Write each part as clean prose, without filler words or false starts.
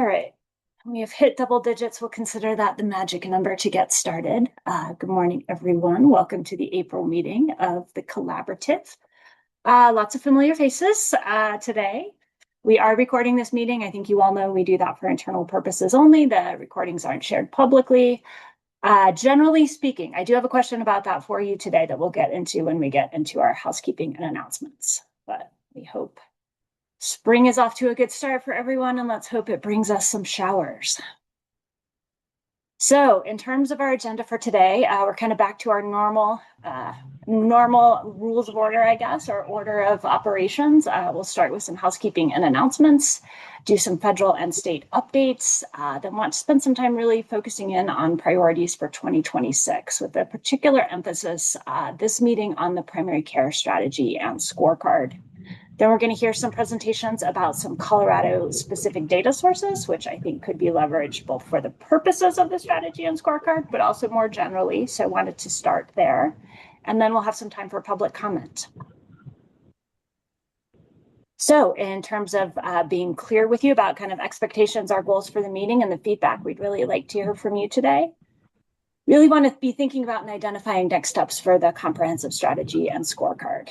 All right. We have hit double digits. We'll consider that the magic number to get started. Good morning, everyone. Welcome to the April meeting of the Collaborative. Lots of familiar faces today. We are recording this meeting. I think you all know we do that for internal purposes only. The recordings aren't shared publicly. Generally speaking, I do have a question about that for you today that we'll get into when we get into our housekeeping and announcements. But we hope spring is off to a good start for everyone, and let's hope it brings us some showers. So in terms of our agenda for today, we're kind of back to our normal rules of order, I guess, or order of operations. We'll start with some housekeeping and announcements, do some federal and state updates, then want to spend some time really focusing in on priorities for 2026 with a particular emphasis this meeting on the primary care strategy and scorecard. Then we're going to hear some presentations about some Colorado-specific data sources, which I think could be leveraged both for the purposes of the strategy and scorecard, but also more generally. So I wanted to start there. And then we'll have some time for public comment. So in terms of being clear with you about kind of expectations, our goals for the meeting and the feedback, we'd really like to hear from you today. Really want to be thinking about and identifying next steps for the comprehensive strategy and scorecard.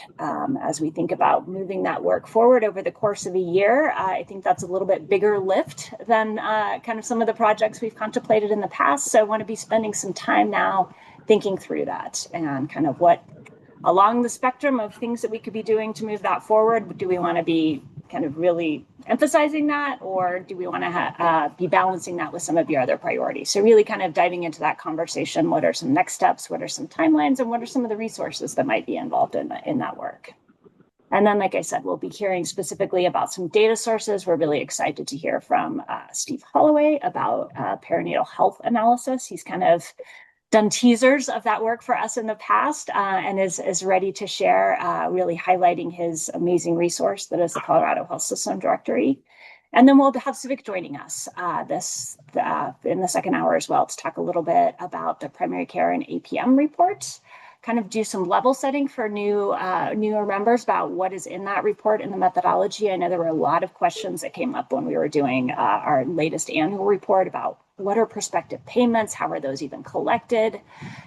As we think about moving that work forward over the course of a year, I think that's a little bit bigger lift than kind of some of the projects we've contemplated in the past. So I want to be spending some time now thinking through that and kind of what along the spectrum of things that we could be doing to move that forward. Do we want to be kind of really emphasizing that, or do we want to be balancing that with some of your other priorities? So really kind of diving into that conversation. What are some next steps? What are some timelines? And what are some of the resources that might be involved in that work? And then, like I said, we'll be hearing specifically about some data sources. We're really excited to hear from Steve Holloway about perinatal health analysis. He's kind of done teasers of that work for us in the past and is ready to share, really highlighting his amazing resource that is the Colorado Health System Directory. And then we'll have Civic joining us in the second hour as well to talk a little bit about the primary care and APM report, kind of do some level setting for newer members about what is in that report and the methodology. I know there were a lot of questions that came up when we were doing our latest annual report about what are prospective payments? How are those even collected?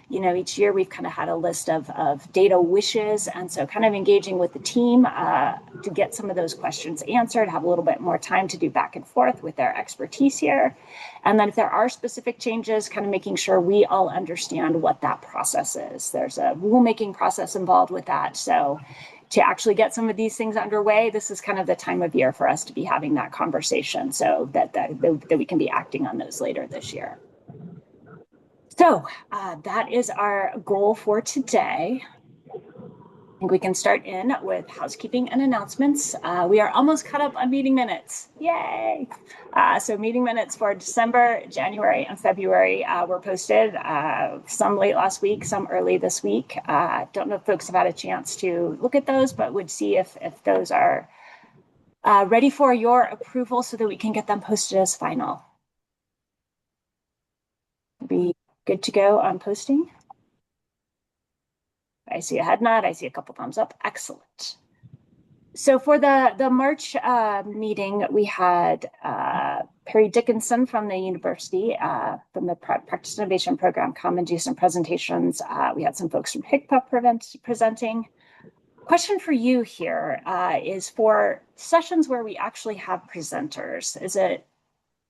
You know, each year we've kind of had a list of data wishes. And so kind of engaging with the team to get some of those questions answered, have a little bit more time to do back and forth with their expertise here. And then if there are specific changes, kind of making sure we all understand what that process is. There's a rulemaking process involved with that. So to actually get some of these things underway, this is kind of the time of year for us to be having that conversation so that we can be acting on those later this year. So that is our goal for today. I think we can start in with housekeeping and announcements. We are almost caught up on meeting minutes. Yay! So meeting minutes for December, January, and February were posted, some late last week, some early this week. Don't know if folks have had a chance to look at those, but would see if those are ready for your approval so that we can get them posted as final. Be good to go on posting. I see a head nod. I see a couple thumbs up. Excellent. So for the March meeting, we had Perry Dickinson from the university, from the Practice Innovation Program, come and do some presentations. We had some folks from HICPA presenting. Question for you here is for sessions where we actually have presenters, is it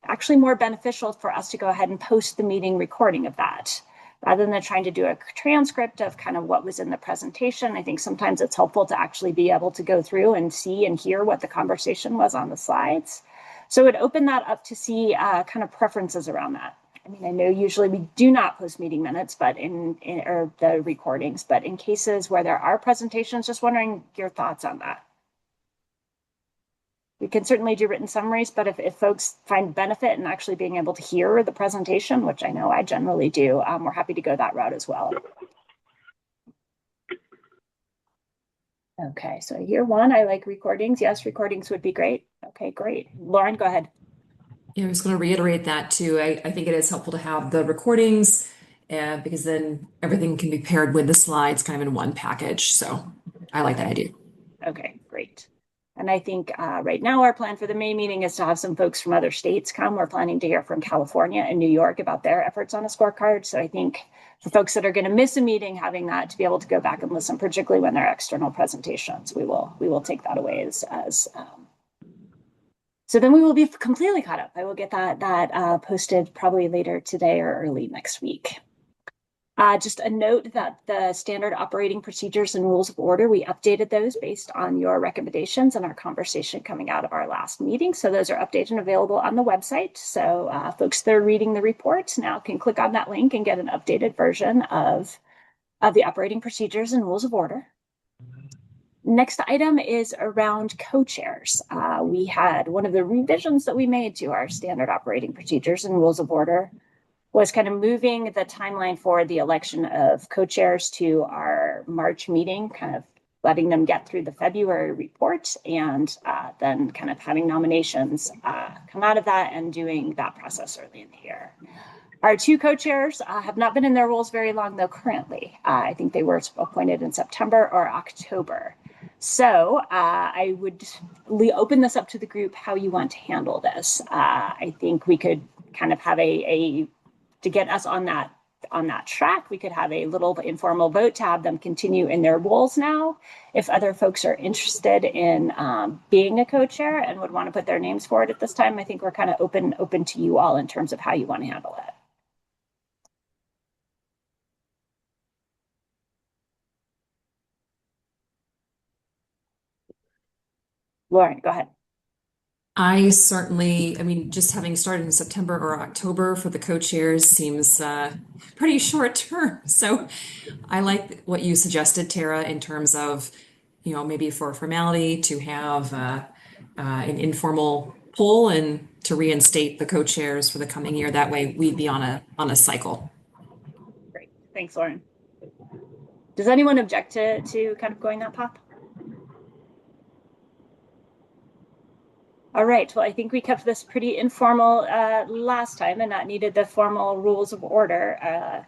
actually more beneficial for us to go ahead and post the meeting recording of that? Rather than trying to do a transcript of kind of what was in the presentation? I think sometimes it's helpful to actually be able to go through and see and hear what the conversation was on the slides. So it would open that up to see kind of preferences around that. I mean, I know usually we do not post meeting minutes, but or the recordings, but in cases where there are presentations, just wondering your thoughts on that. We can certainly do written summaries, but if folks find benefit in actually being able to hear the presentation, which I know I generally do, we're happy to go that route as well. Okay, so year one, I like recordings. Yes, recordings would be great. Okay, great. Lauren, go ahead. Yeah, I was going to reiterate that too. I think it is helpful to have the recordings because then everything can be paired with the slides kind of in one package. So I like that idea. Okay, great. And I think right now our plan for the May meeting is to have some folks from other states come. We're planning to hear from California and New York about their efforts on a scorecard. So I think for folks that are going to miss a meeting, having that to be able to go back and listen, particularly when they're external presentations, we will take that away as so then we will be completely caught up. I will get that posted probably later today or early next week. Just a note that the standard operating procedures and rules of order, we updated those based on your recommendations and our conversation coming out of our last meeting. So those are updated and available on the website. So folks that are reading the report now can click on that link and get an updated version of the operating procedures and rules of order. Next item is around co-chairs. We had one of the revisions that we made to our standard operating procedures and rules of order was kind of moving the timeline for the election of co-chairs to our March meeting, kind of letting them get through the February report and then kind of having nominations come out of that and doing that process early in the year. Our two co-chairs have not been in their roles very long, though, currently. I think they were appointed in September or October. So I would open this up to the group how you want to handle this. I think we could kind of have to get us on that track, we could have a little informal vote to have them continue in their roles now. If other folks are interested in being a co-chair and would want to put their names forward at this time, I think we're kind of open to you all in terms of how you want to handle it. Lauren, go ahead. I certainly, I mean, just having started in September or October for the co-chairs seems pretty short term. So I like what you suggested, Tara, in terms of, maybe for formality to have an informal poll and to reinstate the co-chairs for the coming year. That way we'd be on a cycle. Great. Thanks, Lauren. Does anyone object to kind of going that path? All right, well, I think we kept this pretty informal last time and not needed the formal rules of order.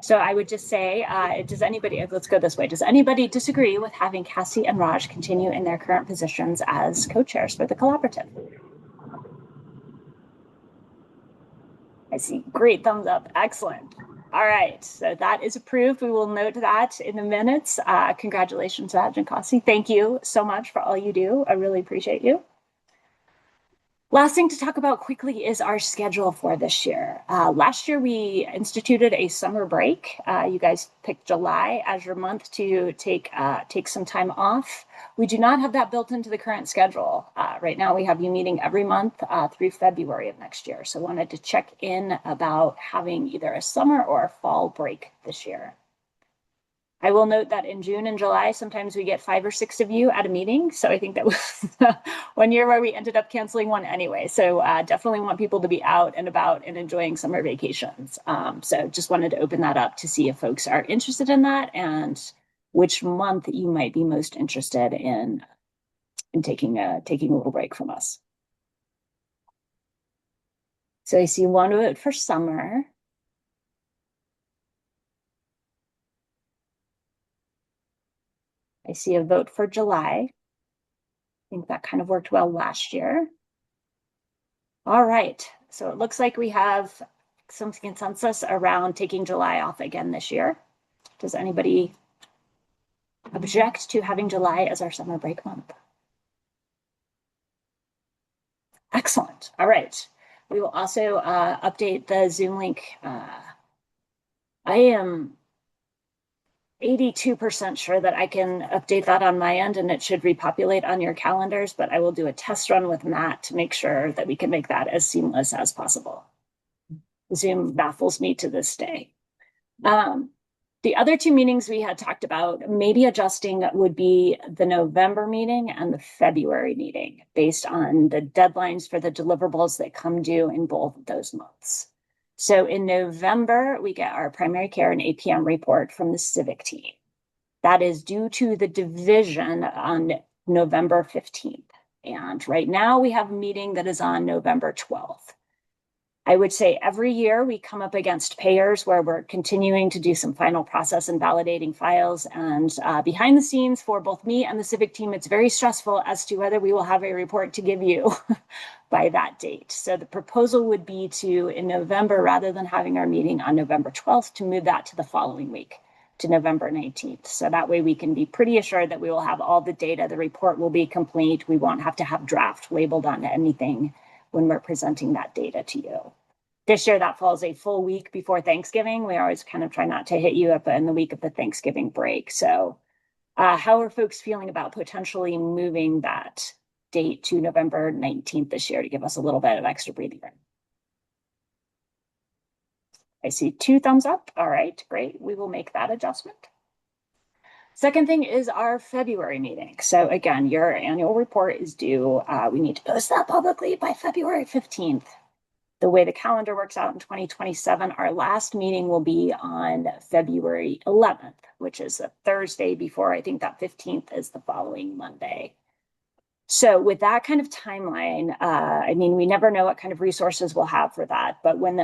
So I would just say, let's go this way. Does anybody disagree with having Cassie and Raj continue in their current positions as co-chairs for the collaborative? I see great thumbs up, excellent. All right, so that is approved. We will note that in the minutes. Congratulations, Raj and Cassie. Thank you so much for all you do. I really appreciate you. Last thing to talk about quickly is our schedule for this year. Last year, we instituted a summer break. You guys picked July as your month to take some time off. We do not have that built into the current schedule. Right now, we have you meeting every month through February of next year. So wanted to check in about having either a summer or a fall break this year. I will note that in June and July, sometimes we get 5 or 6 of you at a meeting. So I think that was one year where we ended up canceling one anyway. So definitely want people to be out and about and enjoying summer vacations. So just wanted to open that up to see if folks are interested in that and which month you might be most interested in taking a little break from us. So I see one vote for summer. I see a vote for July. I think that kind of worked well last year. All right, so it looks like we have some consensus around taking July off again this year. Does anybody object to having July as our summer break month? Excellent. All right. We will also update the Zoom link. I am 82% sure that I can update that on my end and it should repopulate on your calendars, but I will do a test run with Matt to make sure that we can make that as seamless as possible. Zoom baffles me to this day. The other two meetings we had talked about, maybe adjusting would be the November meeting and the February meeting based on the deadlines for the deliverables that come due in both of those months. So in November, we get our primary care and APM report from the civic team. That is due to the division on November 15th. And right now we have a meeting that is on November 12th. I would say every year we come up against payers where we're continuing to do some final process and validating files. And behind the scenes for both me and the civic team, it's very stressful as to whether we will have a report to give you by that date. So the proposal would be to, in November, rather than having our meeting on November 12th, to move that to the following week, to November 19th. So that way we can be pretty assured that we will have all the data. The report will be complete. We won't have to have draft labeled on anything when we're presenting that data to you. This year, that falls a full week before Thanksgiving. We always kind of try not to hit you up in the week of the Thanksgiving break. So how are folks feeling about potentially moving that date to November 19th this year to give us a little bit of extra breathing room? I see 2 thumbs up. All right, great. We will make that adjustment. Second thing is our February meeting. So again, your annual report is due. We need to post that publicly by February 15th. The way the calendar works out in 2027, our last meeting will be on February 11th, which is a Thursday before. I think that 15th is the following Monday. So with that kind of timeline, I mean, we never know what kind of resources we'll have for that. But when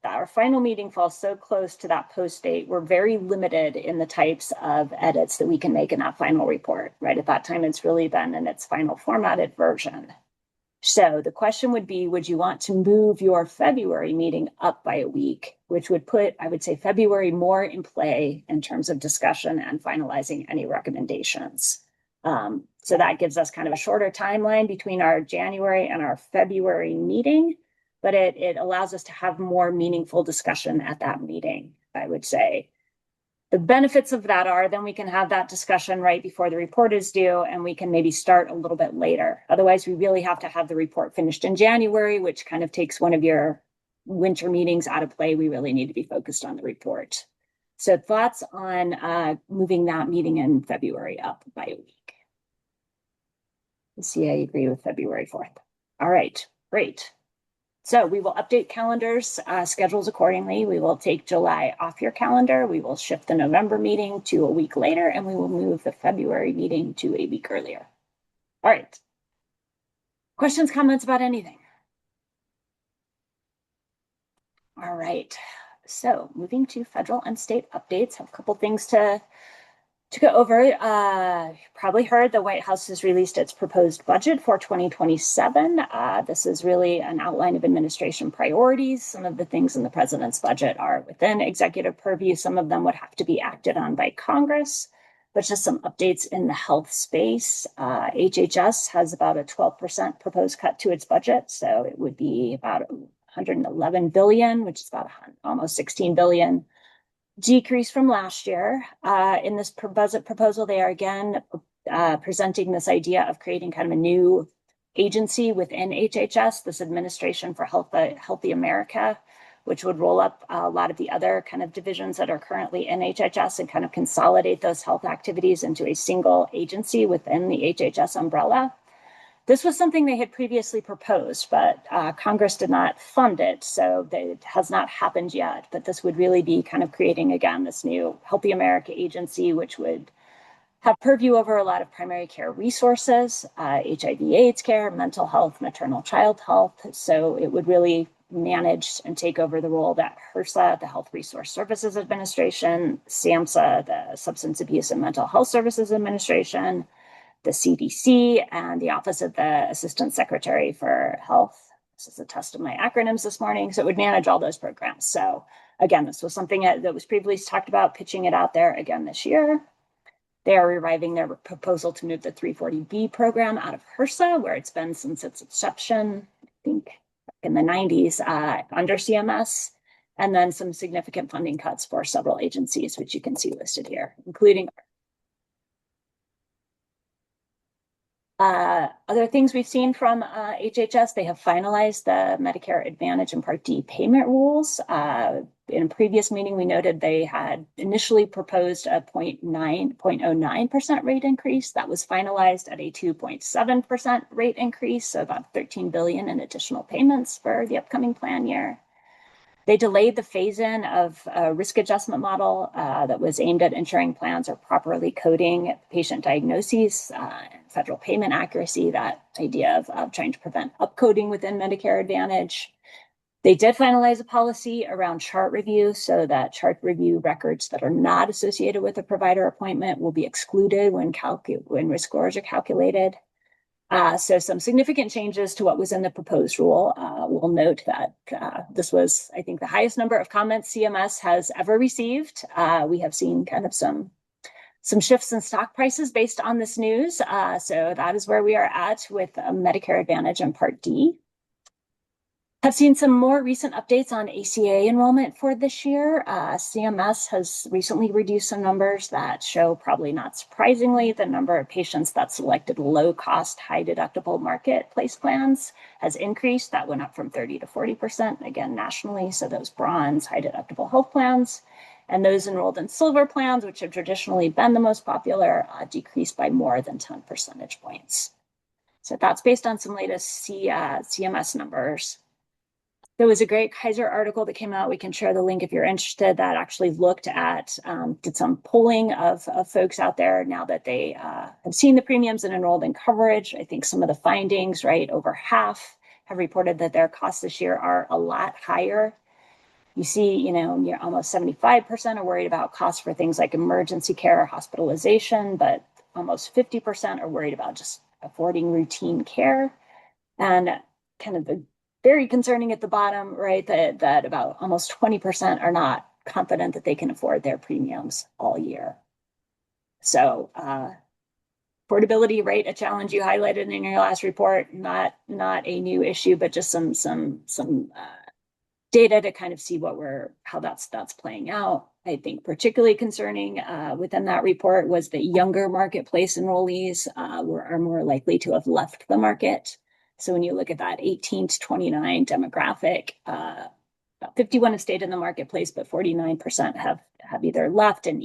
our final meeting falls so close to that post date, we're very limited in the types of edits that we can make in that final report, right? At that time, it's really been in its final formatted version. So the question would be, would you want to move your February meeting up by a week, which would put, I would say, February more in play in terms of discussion and finalizing any recommendations. So that gives us kind of a shorter timeline between our January and our February meeting, but it allows us to have more meaningful discussion at that meeting, I would say. The benefits of that are then we can have that discussion right before the report is due, and we can maybe start a little bit later. Otherwise, we really have to have the report finished in January, which kind of takes one of your winter meetings out of play. We really need to be focused on the report. So thoughts on moving that meeting in February up by a week? Let's see, I agree with February 4th. All right, great. So we will update calendars, schedules accordingly. We will take July off your calendar. We will shift the November meeting to a week later, and we will move the February meeting to a week earlier. All right. Questions, comments about anything? All right. So moving to federal and state updates, have a couple things to go over. You probably heard the White House has released its proposed budget for 2027. This is really an outline of administration priorities. Some of the things in the president's budget are within executive purview. Some of them would have to be acted on by Congress, but just some updates in the health space. HHS has about a 12% proposed cut to its budget. So it would be about 111 billion, which is about almost 16 billion. Decrease from last year. In this budget proposal, they are again presenting this idea of creating kind of a new agency within HHS, this Administration for Healthy America, which would roll up a lot of the other kind of divisions that are currently in HHS and kind of consolidate those health activities into a single agency within the HHS umbrella. This was something they had previously proposed, but Congress did not fund it, so it has not happened yet. But this would really be kind of creating, again, this new Healthy America agency, which would have purview over a lot of primary care resources, HIV/AIDS care, mental health, maternal child health. So it would really manage and take over the role that HRSA, the Health Resource Services Administration, SAMHSA, the Substance Abuse and Mental Health Services Administration, the CDC, and the Office of the Assistant Secretary for Health. This is a test of my acronyms this morning. So it would manage all those programs. So again, this was something that was previously talked about, pitching it out there again this year. They are reviving their proposal to move the 340B program out of HRSA, where it's been since its inception, I think in the 90s, under CMS, and then some significant funding cuts for several agencies, which you can see listed here, including other things we've seen from HHS. They have finalized the Medicare Advantage and Part D payment rules. In a previous meeting, we noted they had initially proposed a 0.09% rate increase. That was finalized at a 2.7% rate increase, so about 13 billion in additional payments for the upcoming plan year. They delayed the phase-in of a risk adjustment model that was aimed at ensuring plans are properly coding patient diagnoses and federal payment accuracy, that idea of trying to prevent upcoding within Medicare Advantage. They did finalize a policy around chart review so that chart review records that are not associated with a provider appointment will be excluded when risk scores are calculated. So some significant changes to what was in the proposed rule. We'll note that this was, I think, the highest number of comments CMS has ever received. We have seen kind of some shifts in stock prices based on this news. So that is where we are at with Medicare Advantage and Part D. Have seen some more recent updates on ACA enrollment for this year. CMS has recently reduced some numbers that show, probably not surprisingly, the number of patients that selected low-cost, high-deductible marketplace plans has increased. That went up from 30 to 40%, again, nationally. So those bronze, high-deductible health plans. And those enrolled in silver plans, which have traditionally been the most popular, decreased by more than 10 percentage points. So that's based on some latest CMS numbers. There was a great Kaiser article that came out. We can share the link if you're interested, that actually looked at, did some polling of folks out there now that they have seen the premiums and enrolled in coverage. I think some of the findings, right, over half have reported that their costs this year are a lot higher. You see, you're almost 75% are worried about costs for things like emergency care or hospitalization, but almost 50% are worried about just affording routine care. And kind of the very concerning at the bottom, right, that about almost 20% are not confident that they can afford their premiums all year. So affordability, right, a challenge you highlighted in your last report, not a new issue, but just some data to kind of see how that's playing out. I think particularly concerning within that report was that younger marketplace enrollees are more likely to have left the market. So when you look at that 18 to 29 demographic, about 51 have stayed in the marketplace, but 49% have either left and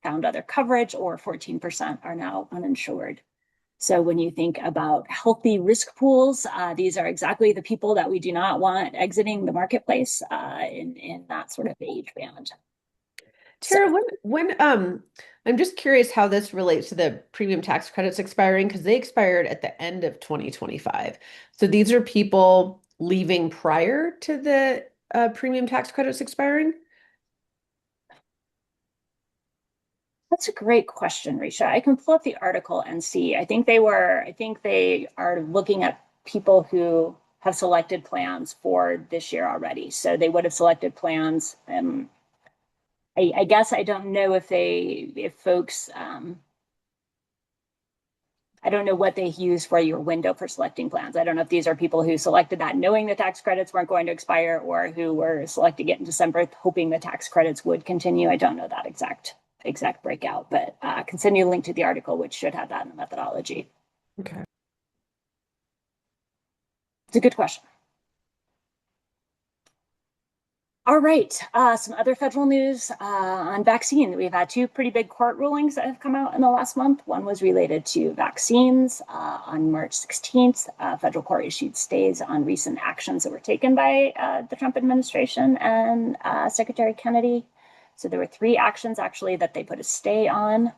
found other coverage, or 14% are now uninsured. So when you think about healthy risk pools, these are exactly the people that we do not want exiting the marketplace in that sort of age band. Tara, I'm just curious how this relates to the premium tax credits expiring, because they expired at the end of 2025. So these are people leaving prior to the premium tax credits expiring? That's a great question, Risha. I can pull up the article and see. I think they are looking at people who have selected plans for this year already. So they would have selected plans. I guess I don't know if folks, I don't know what they use for your window for selecting plans. I don't know if these are people who selected that knowing the tax credits weren't going to expire, or who were selecting it in December hoping the tax credits would continue. I don't know that exact breakout, but I can send you a link to the article, which should have that in the methodology. Okay. It's a good question. All right, some other federal news on vaccine. We've had two pretty big court rulings that have come out in the last month. One was related to vaccines. On March 16th, federal court issued stays on recent actions that were taken by the Trump administration and Secretary Kennedy. So there were three actions actually that they put a stay on.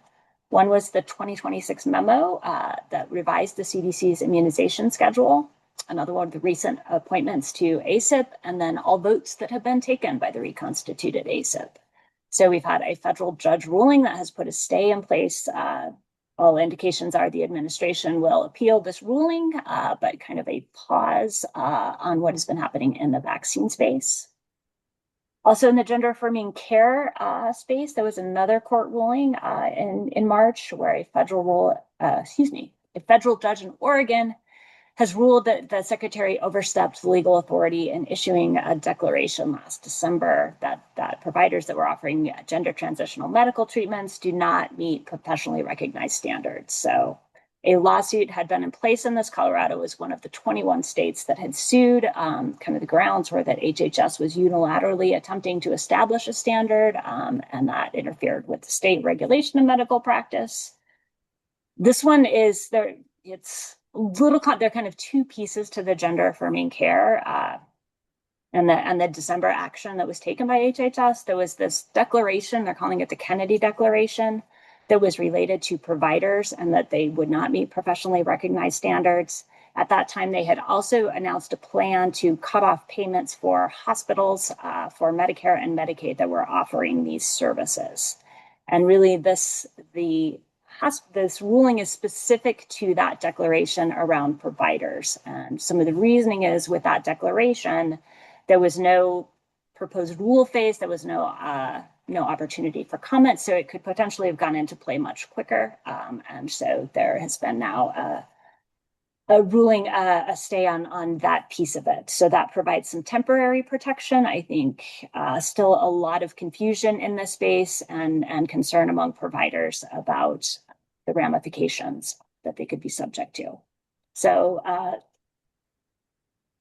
One was the 2026 memo that revised the CDC's immunization schedule. Another one, the recent appointments to ACIP, and then all votes that have been taken by the reconstituted ACIP. So we've had a federal judge ruling that has put a stay in place. All indications are the administration will appeal this ruling, but kind of a pause on what has been happening in the vaccine space. Also in the gender affirming care space, there was another court ruling in March where a federal judge in Oregon has ruled that the secretary overstepped legal authority in issuing a declaration last December that providers that were offering gender transitional medical treatments do not meet professionally recognized standards. So a lawsuit had been in place in this. Colorado was one of the 21 states that had sued. Kind of the grounds were that HHS was unilaterally attempting to establish a standard, and that interfered with the state regulation of medical practice. This one is there. It's there are kind of two pieces to the gender affirming care and the December action that was taken by HHS. There was this declaration, they're calling it the Kennedy Declaration, that was related to providers and that they would not meet professionally recognized standards. At that time, they had also announced a plan to cut off payments for hospitals for Medicare and Medicaid that were offering these services. And really this ruling is specific to that declaration around providers. And some of the reasoning is with that declaration, there was no proposed rule phase, there was no opportunity for comment, so it could potentially have gone into play much quicker. And so there has been now a ruling, a stay on that piece of it. So that provides some temporary protection. I think still a lot of confusion in this space and concern among providers about the ramifications that they could be subject to. So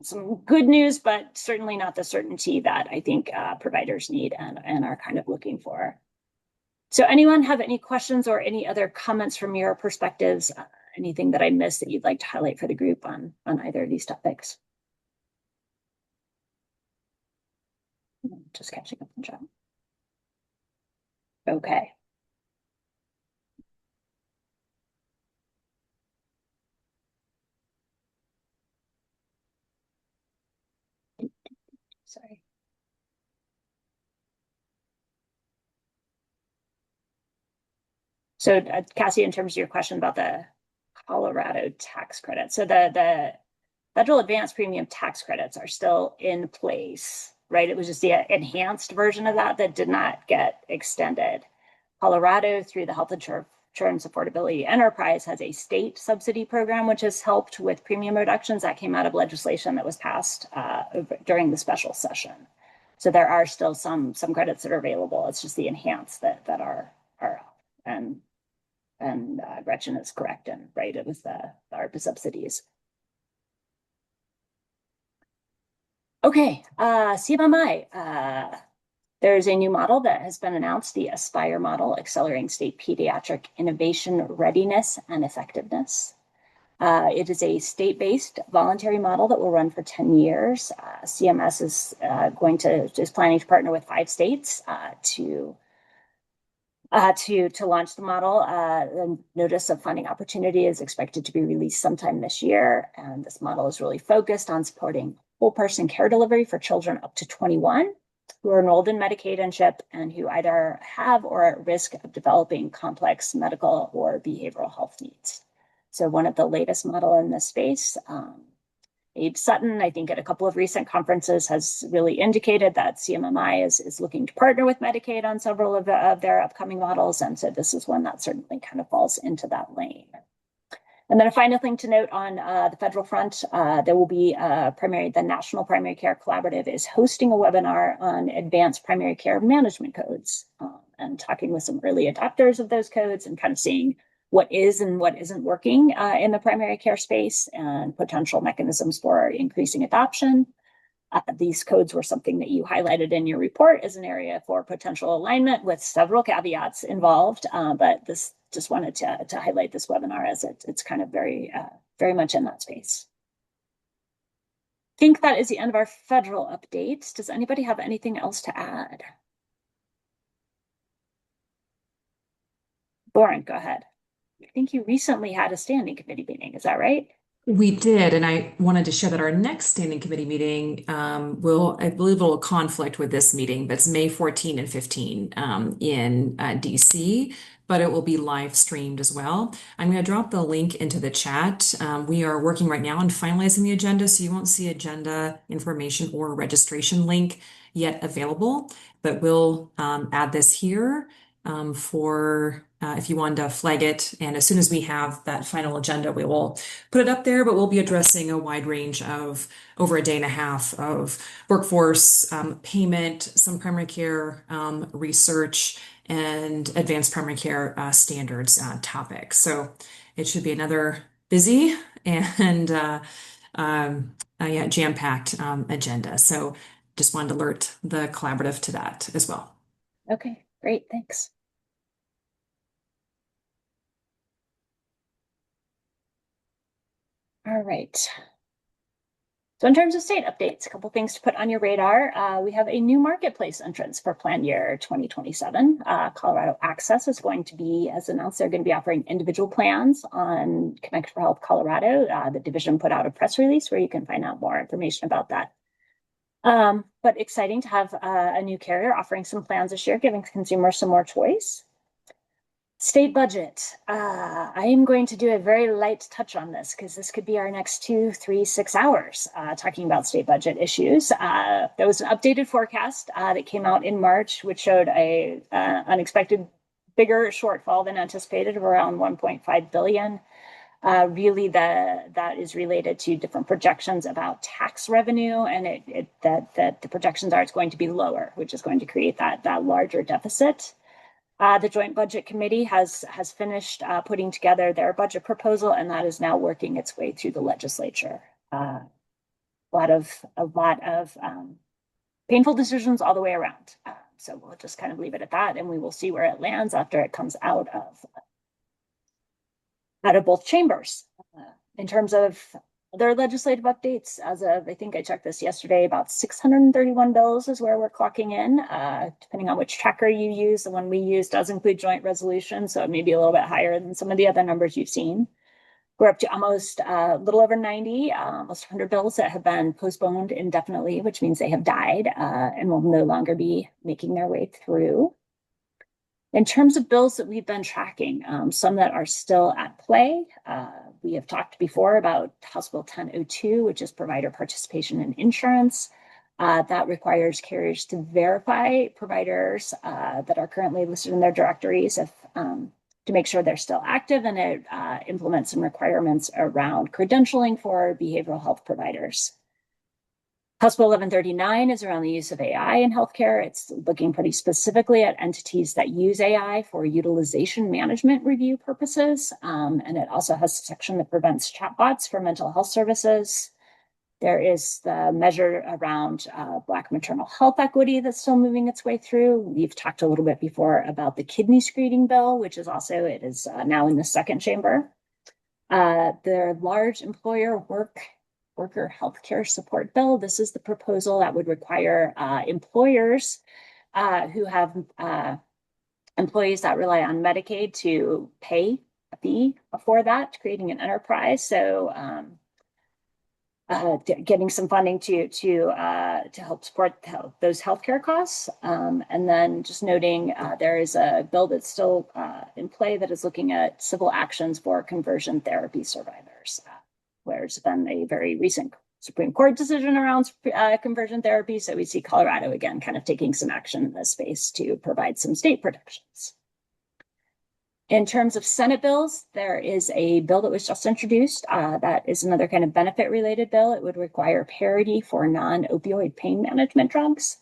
some good news, but certainly not the certainty that I think providers need and are kind of looking for. So anyone have any questions or any other comments from your perspectives? Anything that I missed that you'd like to highlight for the group on either of these topics? Just catching up on chat. Okay. Sorry. So Cassie, in terms of your question about the Colorado tax credit, so the federal advanced premium tax credits are still in place, right? It was just the enhanced version of that did not get extended. Colorado, through the Health Insurance Affordability Enterprise, has a state subsidy program, which has helped with premium reductions. That came out of legislation that was passed during the special session. So there are still some credits that are available. It's just the enhanced that are and Gretchen is correct and right. It was the ARPA subsidies. Okay, CMMI. There's a new model that has been announced, the ASPIRE model, Accelerating State Pediatric Innovation Readiness and Effectiveness. It is a state-based voluntary model that will run for 10 years. CMS is planning to partner with 5 states to launch the model. The notice of funding opportunity is expected to be released sometime this year. And this model is really focused on supporting whole person care delivery for children up to 21 who are enrolled in Medicaid and CHIP and who either have or are at risk of developing complex medical or behavioral health needs. So one of the latest model in this space, Abe Sutton, I think at a couple of recent conferences, has really indicated that CMMI is looking to partner with Medicaid on several of their upcoming models. And so this is one that certainly kind of falls into that lane. And then a final thing to note on the federal front, there will be the National Primary Care Collaborative is hosting a webinar on advanced primary care management codes and talking with some early adopters of those codes and kind of seeing what is and what isn't working in the primary care space and potential mechanisms for increasing adoption. These codes were something that you highlighted in your report as an area for potential alignment with several caveats involved, but this just wanted to highlight this webinar as it's kind of very much in that space. I think that is the end of our federal updates. Does anybody have anything else to add? Lauren, go ahead. I think you recently had a standing committee meeting, is that right? We did, and I wanted to share that our next standing committee meeting I believe will conflict with this meeting, but it's May 14 and 15 in DC, but it will be live streamed as well. I'm going to drop the link into the chat. We are working right now on finalizing the agenda, so you won't see agenda information or registration link yet available, but we'll add this here for if you wanted to flag it. And as soon as we have that final agenda, we will put it up there, but we'll be addressing a wide range of over a day and a half of workforce payment, some primary care research, and advanced primary care standards topics. So it should be another busy and jam-packed agenda. So just wanted to alert the collaborative to that as well. Okay, great, thanks. All right. So in terms of state updates, a couple things to put on your radar. We have a new marketplace entrance for plan year 2027. Colorado Access is going to be, as announced, they're going to be offering individual plans on Connect for Health Colorado. The division put out a press release where you can find out more information about that. But exciting to have a new carrier offering some plans this year, giving consumers some more choice. State budget. I am going to do a very light touch on this because this could be our next 2, 3, 6 hours talking about state budget issues. There was an updated forecast that came out in March, which showed a unexpected bigger shortfall than anticipated of around 1.5 billion. Really, that is related to different projections about tax revenue, and that the projections are it's going to be lower, which is going to create that larger deficit. The Joint Budget Committee has finished putting together their budget proposal, and that is now working its way through the legislature. A lot of painful decisions all the way around. So we'll just kind of leave it at that, and we will see where it lands after it comes out of both chambers. In terms of other legislative updates, as of, I think I checked this yesterday, about 631 bills is where we're clocking in. Depending on which tracker you use, the one we use does include joint resolution, so it may be a little bit higher than some of the other numbers you've seen. We're up to almost a little over 90, almost 100 bills that have been postponed indefinitely, which means they have died and will no longer be making their way through. In terms of bills that we've been tracking, some that are still at play, we have talked before about House Bill 1002, which is provider participation in insurance. That requires carriers to verify providers that are currently listed in their directories to make sure they're still active, and it implements some requirements around credentialing for behavioral health providers. House Bill 1139 is around the use of AI in healthcare. It's looking pretty specifically at entities that use AI for utilization management review purposes. And it also has a section that prevents chatbots for mental health services. There is the measure around Black maternal health equity that's still moving its way through. We've talked a little bit before about the kidney screening bill, which is also, it is now in the second chamber. The large employer worker healthcare support bill. This is the proposal that would require employers who have employees that rely on Medicaid to pay a fee for that, creating an enterprise. So getting some funding to help support those healthcare costs. And then just noting there is a bill that's still in play that is looking at civil actions for conversion therapy survivors. There's been a very recent Supreme Court decision around conversion therapy. So we see Colorado again kind of taking some action in this space to provide some state protections. In terms of Senate bills, there is a bill that was just introduced. That is another kind of benefit related bill. It would require parity for non-opioid pain management drugs.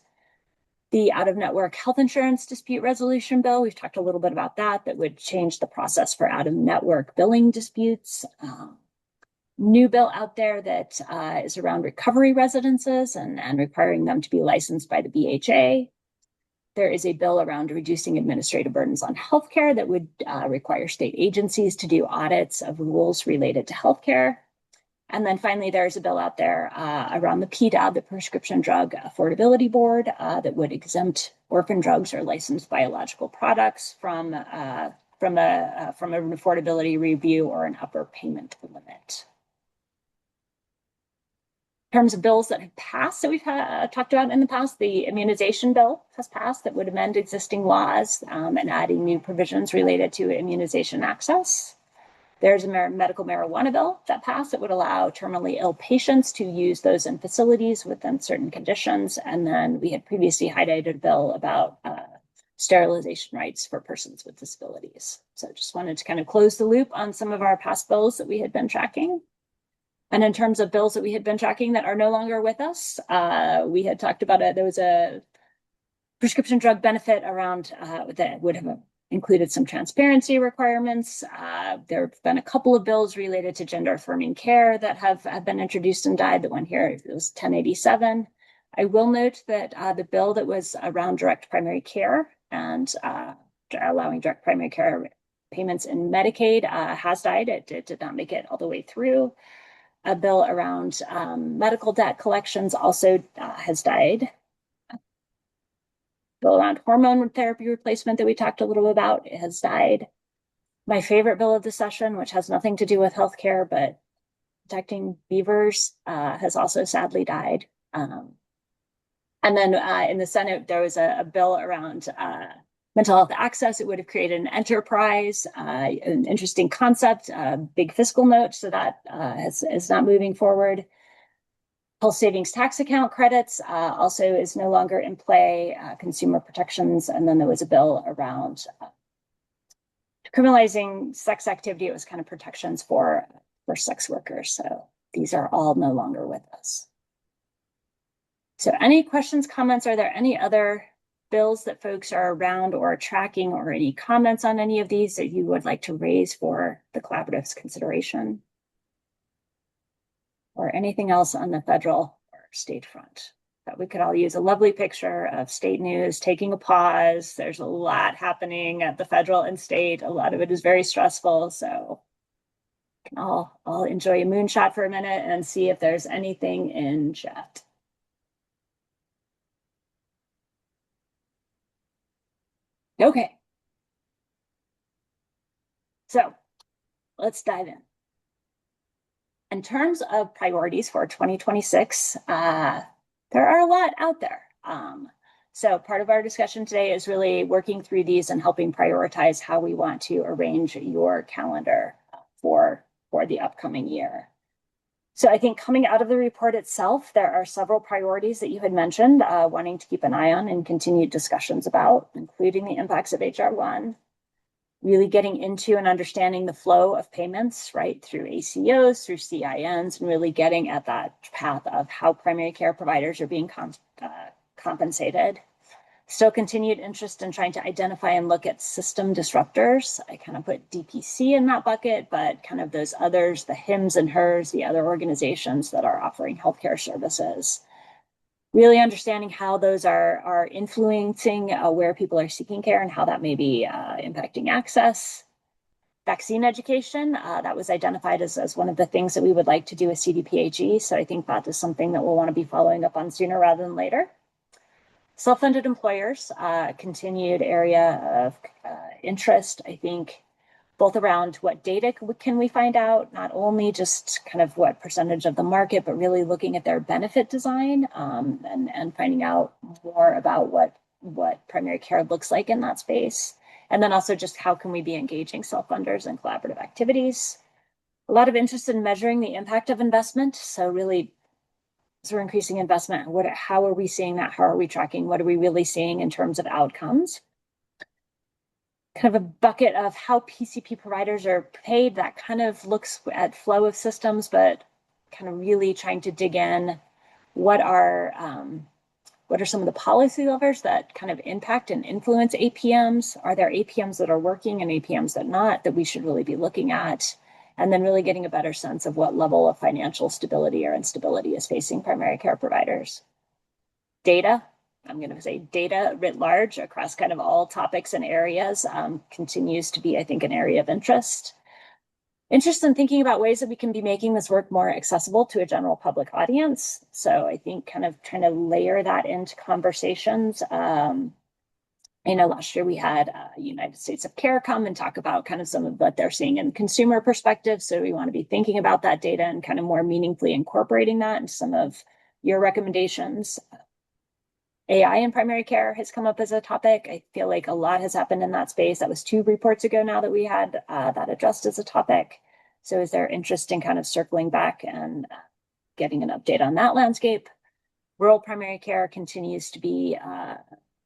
The out-of-network health insurance dispute resolution bill, we've talked a little bit about that would change the process for out-of-network billing disputes. New bill out there that is around recovery residences and requiring them to be licensed by the BHA. There is a bill around reducing administrative burdens on healthcare that would require state agencies to do audits of rules related to healthcare. And then finally, there's a bill out there around the PDAB, the Prescription Drug Affordability Board, that would exempt orphan drugs or licensed biological products from an affordability review or an upper payment limit. In terms of bills that have passed that we've talked about in the past, the immunization bill has passed that would amend existing laws and adding new provisions related to immunization access. There's a medical marijuana bill that passed that would allow terminally ill patients to use those in facilities within certain conditions. And then we had previously highlighted a bill about sterilization rights for persons with disabilities. So just wanted to kind of close the loop on some of our past bills that we had been tracking. And in terms of bills that we had been tracking that are no longer with us, we had talked about it. There was a prescription drug benefit around that would have included some transparency requirements. There have been a couple of bills related to gender affirming care that have been introduced and died. The one here is 1087. I will note that the bill that was around direct primary care and allowing direct primary care payments in Medicaid has died. It did not make it all the way through. A bill around medical debt collections also has died. Bill around hormone therapy replacement that we talked a little about has died. My favorite bill of the session, which has nothing to do with healthcare, but protecting beavers, has also sadly died. And then in the Senate, there was a bill around mental health access. It would have created an enterprise, an interesting concept, big fiscal note, so that is not moving forward. Health savings tax account credits also is no longer in play, consumer protections. And then there was a bill around criminalizing sex activity. It was kind of protections for sex workers. So these are all no longer with us. So any questions, comments? Are there any other bills that folks are around or tracking, or any comments on any of these that you would like to raise for the collaborative's consideration? Or anything else on the federal or state front? That we could all use a lovely picture of state news taking a pause. There's a lot happening at the federal and state. A lot of it is very stressful. So we can all enjoy a moonshot for a minute and see if there's anything in chat. Okay. So let's dive in. In terms of priorities for 2026, there are a lot out there. So part of our discussion today is really working through these and helping prioritize how we want to arrange your calendar for the upcoming year. So I think coming out of the report itself, there are several priorities that you had mentioned, wanting to keep an eye on and continued discussions about, including the impacts of HR 1. Really getting into and understanding the flow of payments, right, through ACOs, through CINs, and really getting at that path of how primary care providers are being compensated. Still continued interest in trying to identify and look at system disruptors. I kind of put DPC in that bucket, but kind of those others, the HIMSS and HERS, the other organizations that are offering healthcare services. Really understanding how those are influencing where people are seeking care and how that may be impacting access. Vaccine education, that was identified as one of the things that we would like to do with CDPHE. So I think that is something that we'll want to be following up on sooner rather than later. Self-funded employers, continued area of interest, I think, both around what data can we find out, not only just kind of what percentage of the market, but really looking at their benefit design and finding out more about what primary care looks like in that space. And then also just how can we be engaging self-funders in collaborative activities. A lot of interest in measuring the impact of investment. So really, as we're increasing investment, how are we seeing that? How are we tracking? What are we really seeing in terms of outcomes? Kind of a bucket of how PCP providers are paid that kind of looks at flow of systems, but kind of really trying to dig in what are some of the policy levers that kind of impact and influence APMs? Are there APMs that are working and APMs that we should really be looking at? And then really getting a better sense of what level of financial stability or instability is facing primary care providers. Data. I'm going to say data writ large across kind of all topics and areas continues to be, I think, an area of interest. Interest in thinking about ways that we can be making this work more accessible to a general public audience. So I think kind of trying to layer that into conversations. I know last year we had United States of Care come and talk about kind of some of what they're seeing in consumer perspective. So we want to be thinking about that data and kind of more meaningfully incorporating that into some of your recommendations. AI in primary care has come up as a topic. I feel like a lot has happened in that space. That was 2 reports ago now that we had that addressed as a topic. So is there interest in kind of circling back and getting an update on that landscape? Rural primary care continues to be a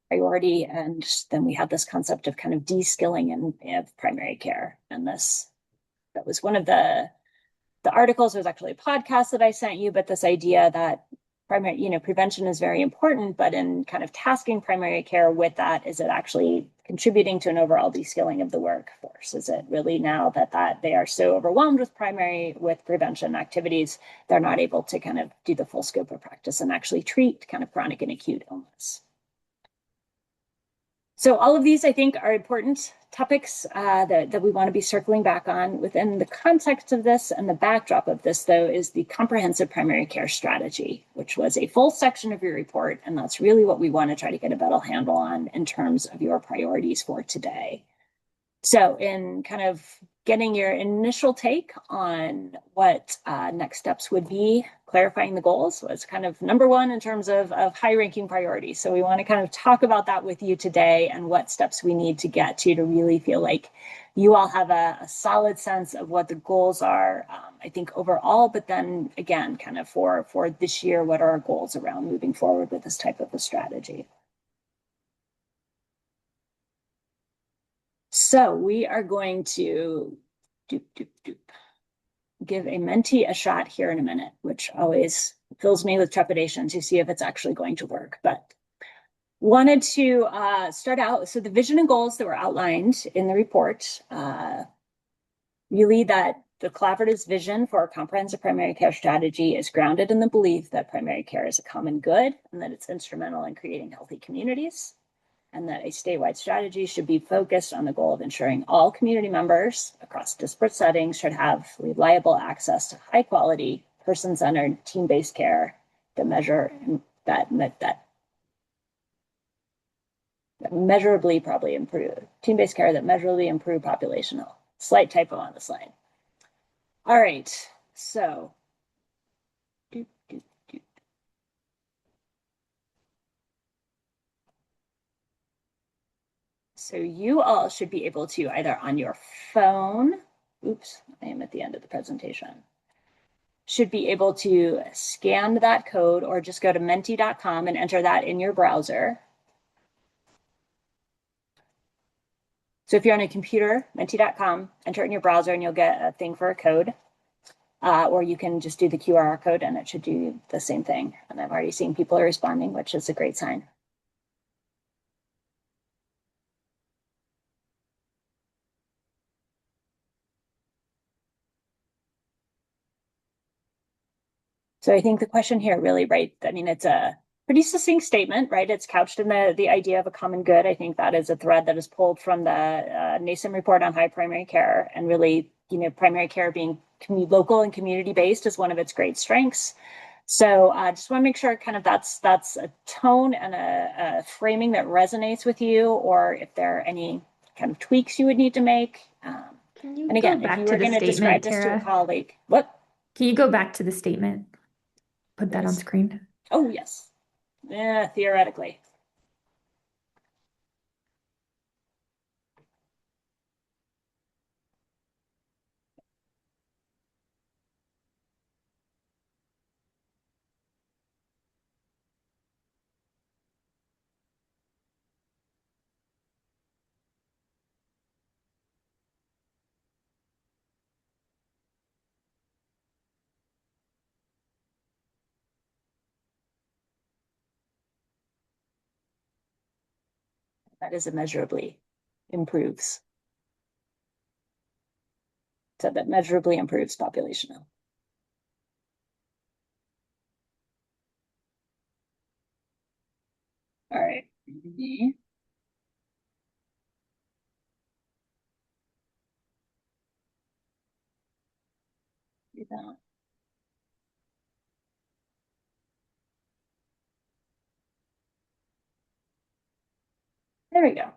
priority. And then we have this concept of kind of de-skilling in primary care. And that was one of the articles. Was actually a podcast that I sent you, but this idea that prevention is very important, but in kind of tasking primary care with that, is it actually contributing to an overall de-skilling of the workforce? Is it really now that they are so overwhelmed with prevention activities, they're not able to kind of do the full scope of practice and actually treat kind of chronic and acute illness? So all of these, I think, are important topics that we want to be circling back on within the context of this and the backdrop of this, though, is the comprehensive primary care strategy, which was a full section of your report. And that's really what we want to try to get a better handle on in terms of your priorities for today. So in kind of getting your initial take on what next steps would be, clarifying the goals was kind of number one in terms of high ranking priorities. So we want to kind of talk about that with you today and what steps we need to get to really feel like you all have a solid sense of what the goals are, I think overall, but then again, kind of for this year, what are our goals around moving forward with this type of a strategy? So we are going to give a Menti a shot here in a minute, which always fills me with trepidation to see if it's actually going to work. But wanted to start out. So the vision and goals that were outlined in the report, really that the collaborative's vision for a comprehensive primary care strategy is grounded in the belief that primary care is a common good and that it's instrumental in creating healthy communities, and that a statewide strategy should be focused on the goal of ensuring all community members across disparate settings should have reliable access to high quality, person-centered, team-based care that measurably probably improve, team-based care that measurably improve population health. Slight typo on the slide. All right, so So you all should be able to either on your phone, oops, I am at the end of the presentation, should be able to scan that code or just go to menti.com and enter that in your browser. So if you're on a computer, menti.com, enter it in your browser and you'll get a thing for a code. Or you can just do the QR code and it should do the same thing. And I'm already seeing people are responding, which is a great sign. So I think the question here really, right, I mean, it's a pretty succinct statement, right? It's couched in the idea of a common good. I think that is a thread that is pulled from the NASEM report on high primary care, and really, primary care being local and community-based is one of its great strengths. So I just want to make sure kind of that's a tone and a framing that resonates with you, or if there are any kind of tweaks you would need to make. Can you And again, go if back you to were the going to describe statement, this to a Tara? colleague, what? Can you go back to the statement? Put that on screen. Oh, yes. Yeah, theoretically. That is immeasurably improves. So that measurably improves population health. All right. Do that. There we go.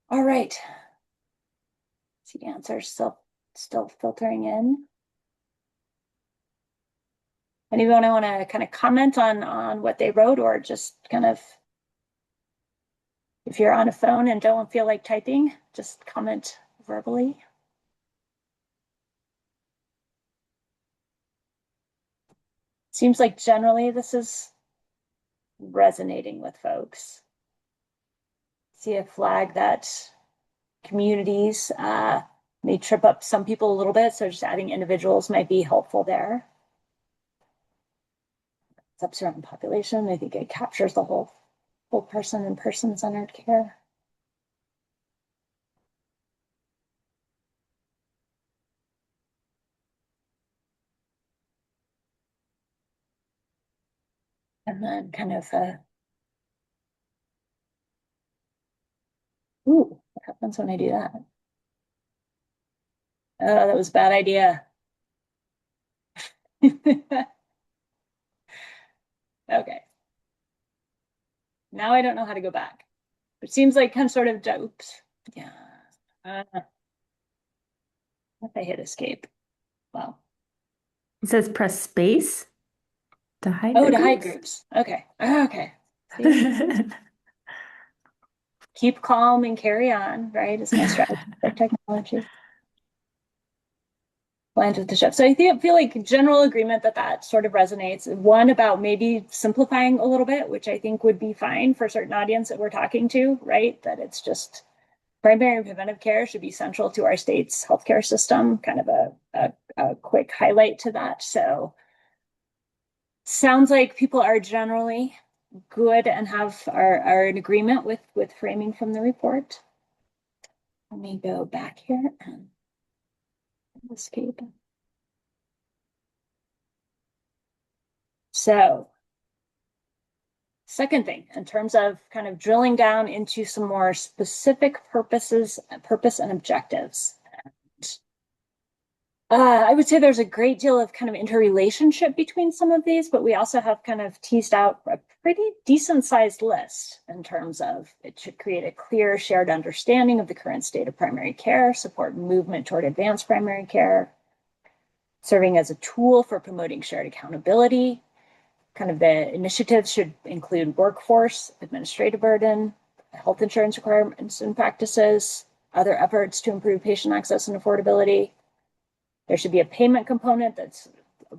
All right. See, answers still filtering in. Anyone want to kind of comment on what they wrote, or just kind of, if you're on a phone and don't feel like typing, just comment verbally. Seems like generally this is resonating with folks. See a flag that communities may trip up some people a little bit, so just adding individuals might be helpful there. concepts around population. I think it captures the whole person and person-centered care. And then kind of, ooh, what happens when I do that? Oh, that was a bad idea. Okay. Now I don't know how to go back. It seems like kind of sort of, oops, yeah. If I hit escape, well. It says press space to hide Oh, the to hide groups. groups. Okay. Okay. See? Keep calm and carry on, right? Is my strategy for technology. Lines with the ship. So I feel like general agreement that sort of resonates. One about maybe simplifying a little bit, which I think would be fine for a certain audience that we're talking to, right? That it's just primary and preventive care should be central to our state's healthcare system. Kind of a quick highlight to that. So sounds like people are generally good and are in agreement with framing from the report. Let me go back here and escape. So, second thing, in terms of kind of drilling down into some more specific purpose and objectives. I would say there's a great deal of kind of interrelationship between some of these, but we also have kind of teased out a pretty decent sized list in terms of it should create a clear shared understanding of the current state of primary care, support movement toward advanced primary care, serving as a tool for promoting shared accountability. Kind of the initiatives should include workforce, administrative burden, health insurance requirements and practices, other efforts to improve patient access and affordability. There should be a payment component that's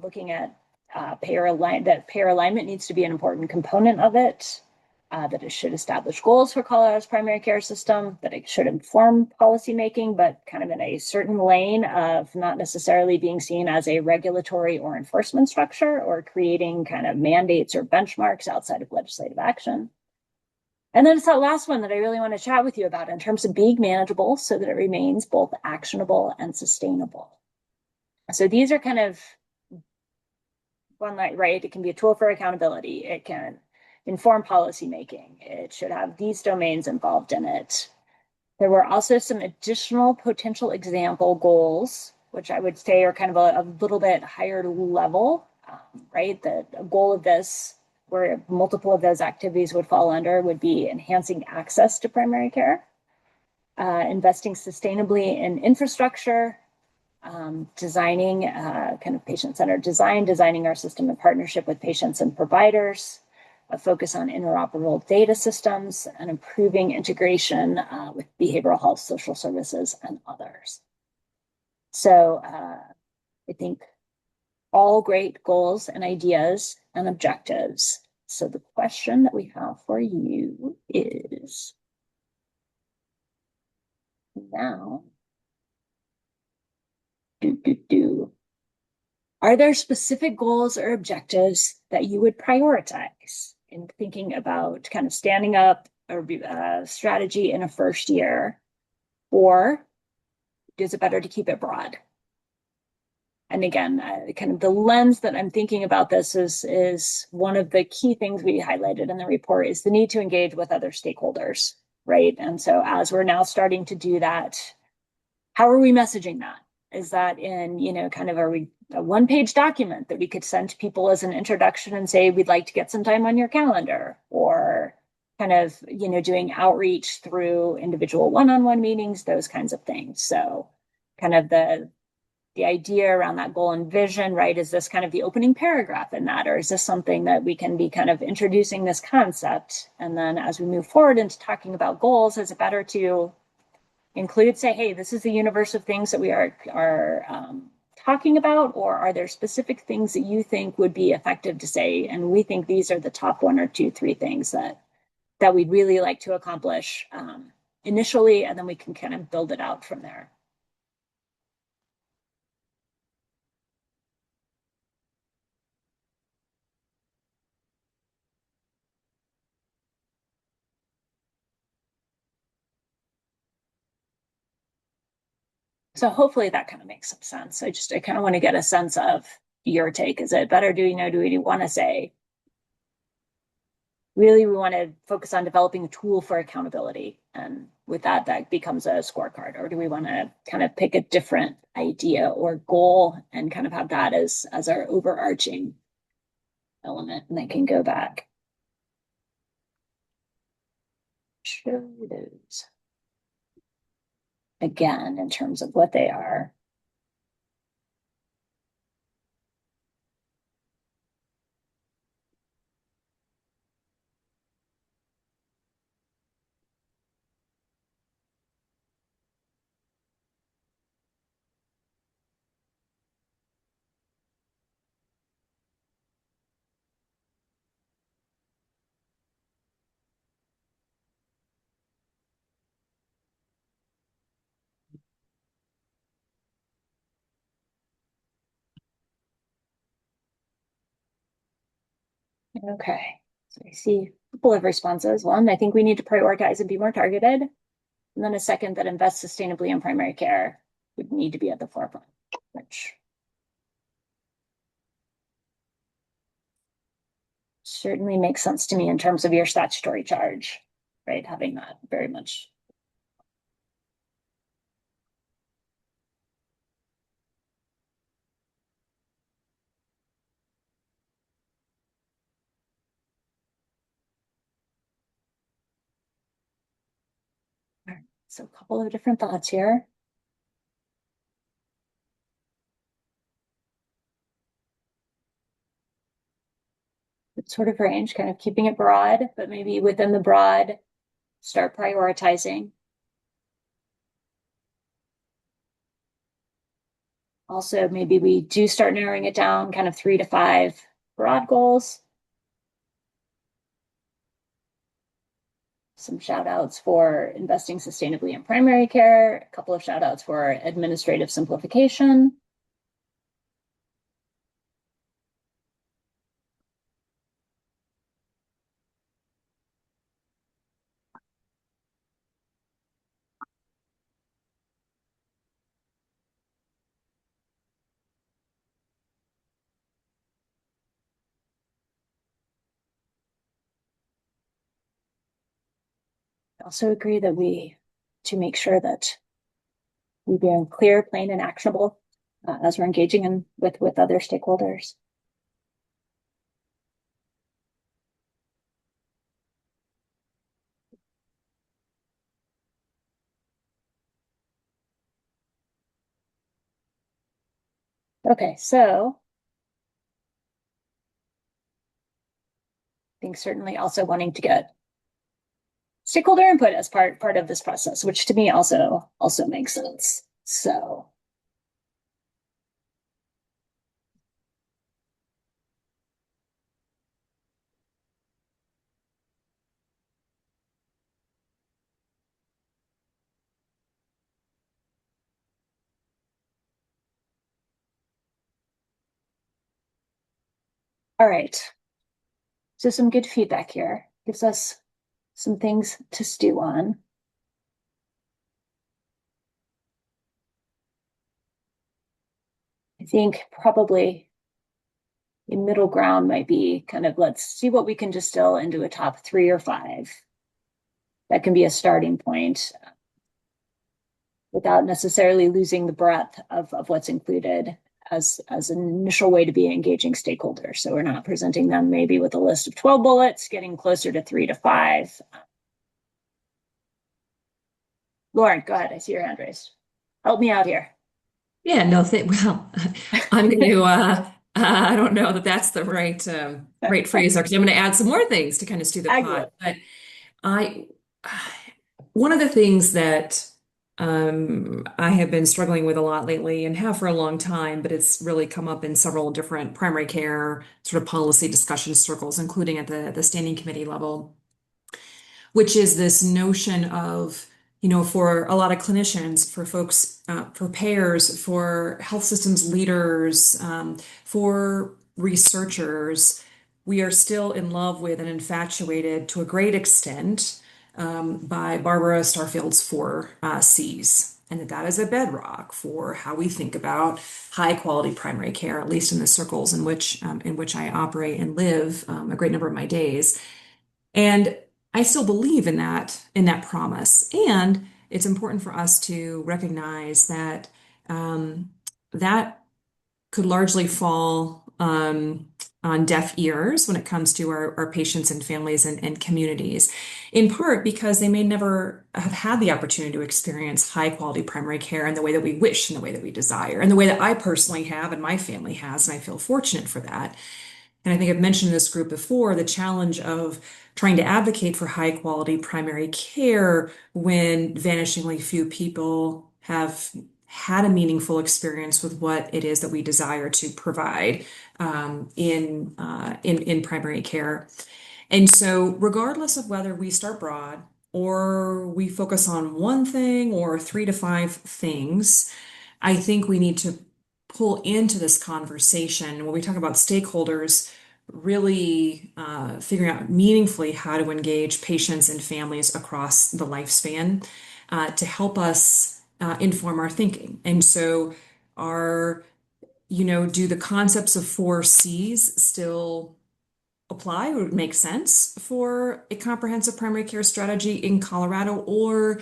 looking at payer alignment needs to be an important component of it, that it should establish goals for Colorado's primary care system, that it should inform policymaking, but kind of in a certain lane of not necessarily being seen as a regulatory or enforcement structure or creating kind of mandates or benchmarks outside of legislative action. And then it's that last one that I really want to chat with you about in terms of being manageable so that it remains both actionable and sustainable. So these are kind of one that, right? It can be a tool for accountability. It can inform policymaking. It should have these domains involved in it. There were also some additional potential example goals, which I would say are kind of a little bit higher level, right? The goal of this, where multiple of those activities would fall under, would be enhancing access to primary care, investing sustainably in infrastructure, designing kind of patient-centered design, designing our system in partnership with patients and providers, a focus on interoperable data systems, and improving integration with behavioral health, social services, and others. So I think all great goals and ideas and objectives. So the question that we have for you is now, are there specific goals or objectives that you would prioritize in thinking about kind of standing up a strategy in a first year? Or is it better to keep it broad? And again, kind of the lens that I'm thinking about this is one of the key things we highlighted in the report is the need to engage with other stakeholders, right? And so as we're now starting to do that, how are we messaging that? Is that in, kind of a one-page document that we could send to people as an introduction and say, we'd like to get some time on your calendar, or kind of, doing outreach through individual one-on-one meetings, those kinds of things. So kind of the idea around that goal and vision, right? Is this kind of the opening paragraph in that, or is this something that we can be kind of introducing this concept? And then as we move forward into talking about goals, is it better to include, say, hey, this is the universe of things that we are talking about, or are there specific things that you think would be effective to say, and we think these are the top 1 or 2, 3 things that we'd really like to accomplish initially, and then we can kind of build it out from there. So hopefully that kind of makes some sense. I kind of want to get a sense of your take. Is it better? Do we want to say, really, we want to focus on developing a tool for accountability? And with that, that becomes a scorecard. Or do we want to kind of pick a different idea or goal and kind of have that as our overarching element? And I can go back. Show those again in terms of what they are. Okay, so I see a couple of responses. One, I think we need to prioritize and be more targeted. And then a second, that invest sustainably in primary care would need to be at the forefront, which certainly makes sense to me in terms of your statutory charge, right? Having that very much. All right, so a couple of different thoughts here. Sort of range, kind of keeping it broad, but maybe within the broad, start prioritizing. Also, maybe we do start narrowing it down, kind of 3 to 5 broad goals. Some shout outs for investing sustainably in primary care, a couple of shout outs for administrative simplification. I also agree that to make sure that we be clear, plain, and actionable as we're engaging with other stakeholders. Okay, so I think certainly also wanting to get stakeholder input as part of this process, which to me also makes sense. So all right. So some good feedback here. Gives us some things to stew on. I think probably a middle ground might be kind of, let's see what we can distill into a top 3 or 5. That can be a starting point without necessarily losing the breadth of what's included as an initial way to be engaging stakeholders. So we're not presenting them maybe with a list of 12 bullets, getting closer to 3 to 5. Lauren, go ahead. I see your hand raised. Help me out here. Yeah, no, well, I'm going to, I don't know that that's the right phrase there, because I'm going to add some more things to kind of stew the pot. But I, one of the things that I have been struggling with a lot lately and have for a long time, but it's really come up in several different primary care sort of policy discussion circles, including at the standing committee level, which is this notion of, for a lot of clinicians, for folks, for payers, for health systems leaders, for researchers, we are still in love with and infatuated to a great extent by Barbara Starfield's 4 C's. and that is a bedrock for how we think about high quality primary care, at least in the circles in which I operate and live a great number of my days. And I still believe in that promise. And it's important for us to recognize that that could largely fall on deaf ears when it comes to our patients and families and communities, in part because they may never have had the opportunity to experience high quality primary care in the way that we wish, in the way that we desire, in the way that I personally have and my family has, and I feel fortunate for that. And I think I've mentioned in this group before the challenge of trying to advocate for high quality primary care when vanishingly few people have had a meaningful experience with what it is that we desire to provide in primary care. And so, regardless of whether we start broad or we focus on one thing or 3 to 5 things, I think we need to pull into this conversation when we talk about stakeholders, really figuring out meaningfully how to engage patients and families across the lifespan to help us inform our thinking. And so, do the concepts of 4 Cs still apply or make sense for a comprehensive primary care strategy in Colorado, or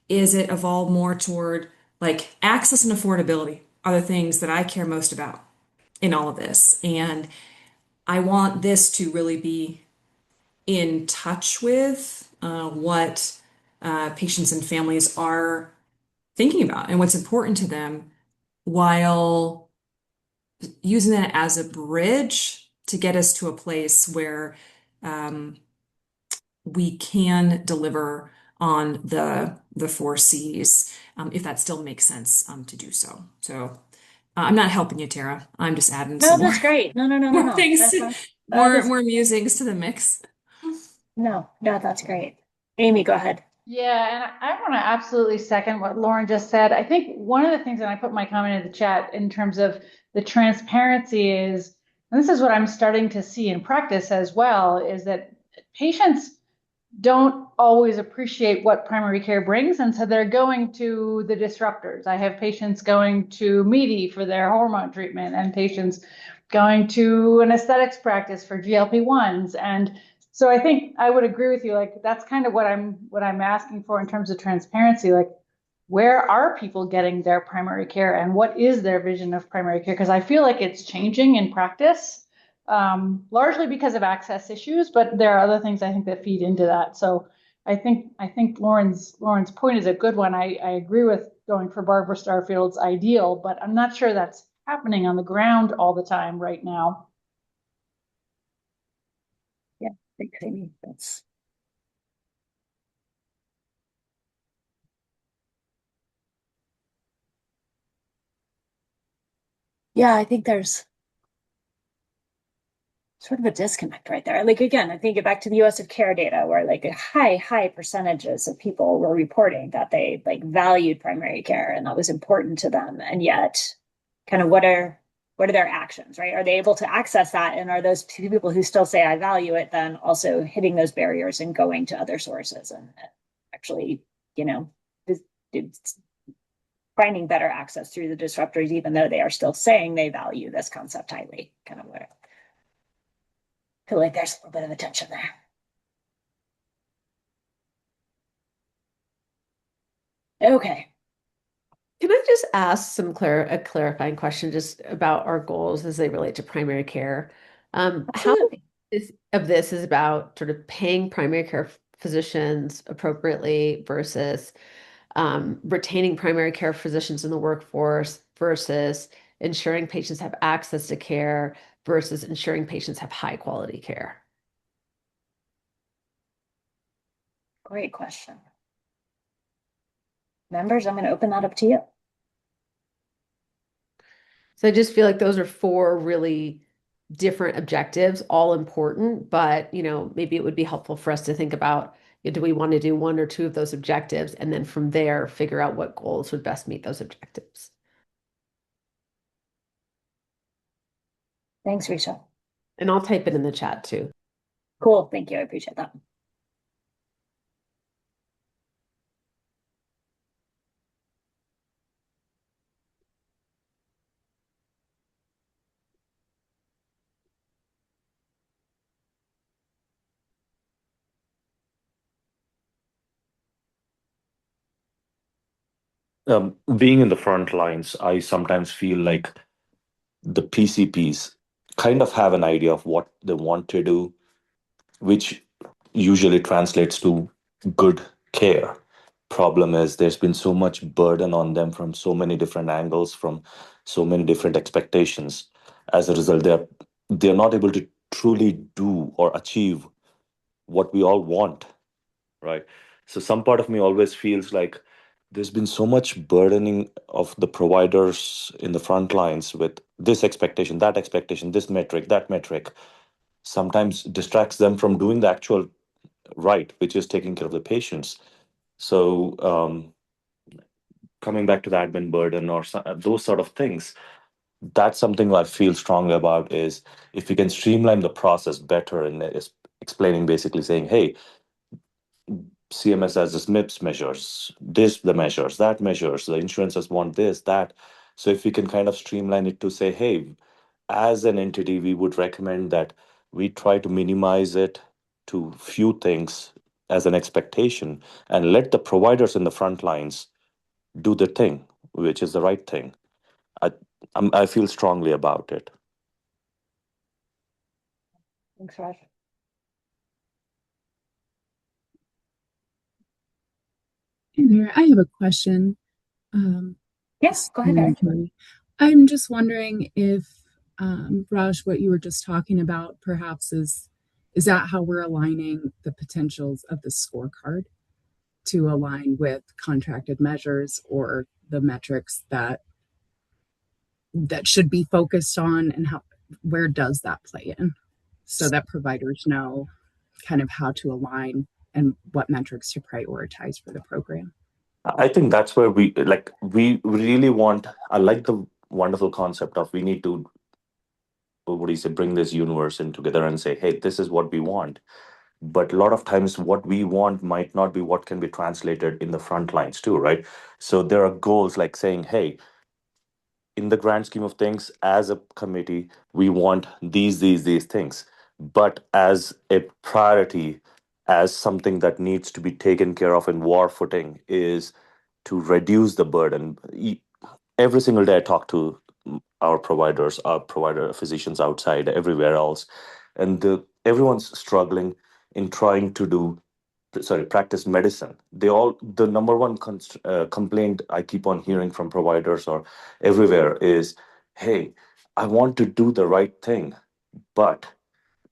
is it evolved more toward like access and affordability are the things that I care most about in all of this? And I want this to really be in touch with what patients and families are thinking about and what's important to them, while using that as a bridge to get us to a place where we can deliver on the 4 Cs, if that still makes sense to do so. So I'm not helping you, Tara. I'm just adding No, some that's great. No, no, no, no, more no. things, That's fine. more That's musings to the mix. no, no, that's great. Amy, go ahead. Yeah, and I want to absolutely second what Lauren just said. I think one of the things, and I put my comment in the chat in terms of the transparency is, and this is what I'm starting to see in practice as well, is that patients don't always appreciate what primary care brings. And so they're going to the disruptors. I have patients going to Meaty for their hormone treatment and patients going to an aesthetics practice for GLP-1s. And so I think I would agree with you. Like, that's kind of what I'm asking for in terms of transparency. Like, where are people getting their primary care and what is their vision of primary care? Because I feel like it's changing in practice, largely because of access issues, but there are other things I think that feed into that. So I think Lauren's point is a good one. I agree with going for Barbara Starfield's ideal, but I'm not sure that's happening on the ground all the time right now. Yeah, thanks, Amy. That's yeah, I think there's sort of a disconnect right there. Like, again, I think it back to the US of care data where like high percentages of people were reporting that they like valued primary care and that was important to them. And yet kind of what are their actions, right? Are they able to access that? And are those people who still say I value it then also hitting those barriers and going to other sources and actually, you know, finding better access through the disruptors, even though they are still saying they value this concept highly, kind of what I feel like there's a little bit of a tension there. Okay. Can I just ask a clarifying question just about our goals as they relate to primary care? How Absolutely. of this is about sort of paying primary care physicians appropriately versus retaining primary care physicians in the workforce versus ensuring patients have access to care versus ensuring patients have high quality care? Great question. Members, I'm going to open that up to you. So I just feel like those are 4 really different objectives, all important, but maybe it would be helpful for us to think about, do we want to do 1 or 2 of those objectives, and then from there figure out what goals would best meet those objectives. Thanks, Risha. And I'll type it in the chat too. Cool. Thank you. I appreciate that. Being in the front lines, I sometimes feel like the PCPs kind of have an idea of what they want to do, which usually translates to good care. Problem is, there's been so much burden on them from so many different angles, from so many different expectations. As a result, they're not able to truly do or achieve what we all want, right? So some part of me always feels like there's been so much burdening of the providers in the front lines with this expectation, this metric, that metric, sometimes distracts them from doing the actual right, which is taking care of the patients. So coming back to the admin burden or those sort of things, that's something I feel strongly about is if we can streamline the process better and is explaining, basically saying, hey, CMS has this MIPS measures, this the measures, that measures, the insurances want this, that. So if we can kind of streamline it to say, hey, as an entity, we would recommend that we try to minimize it to few things as an expectation and let the providers in the front lines do the thing, which is the right thing. I I feel strongly about it. Thanks, Raj. Hey there, I have a question. Yes, go ahead, Erin. Terry. I'm just wondering if, Raj, what you were just talking about perhaps is that how we're aligning the potentials of the scorecard to align with contracted measures or the metrics that should be focused on, and where does that play in so that providers know kind of how to align and what metrics to prioritize for the program? I think that's where we really want. I like the wonderful concept of we need to, what do you say, bring this universe in together and say, hey, this is what we want. But a lot of times what we want might not be what can be translated in the front lines too, right? So there are goals like saying, hey, in the grand scheme of things, as a committee, we want these things. But as a priority, as something that needs to be taken care of in war footing, is to reduce the burden. Every single day I talk to our providers, our provider physicians outside, everywhere else, and everyone's struggling in trying to practice medicine. The number one complaint I keep on hearing from providers or everywhere is, hey, I want to do the right thing, but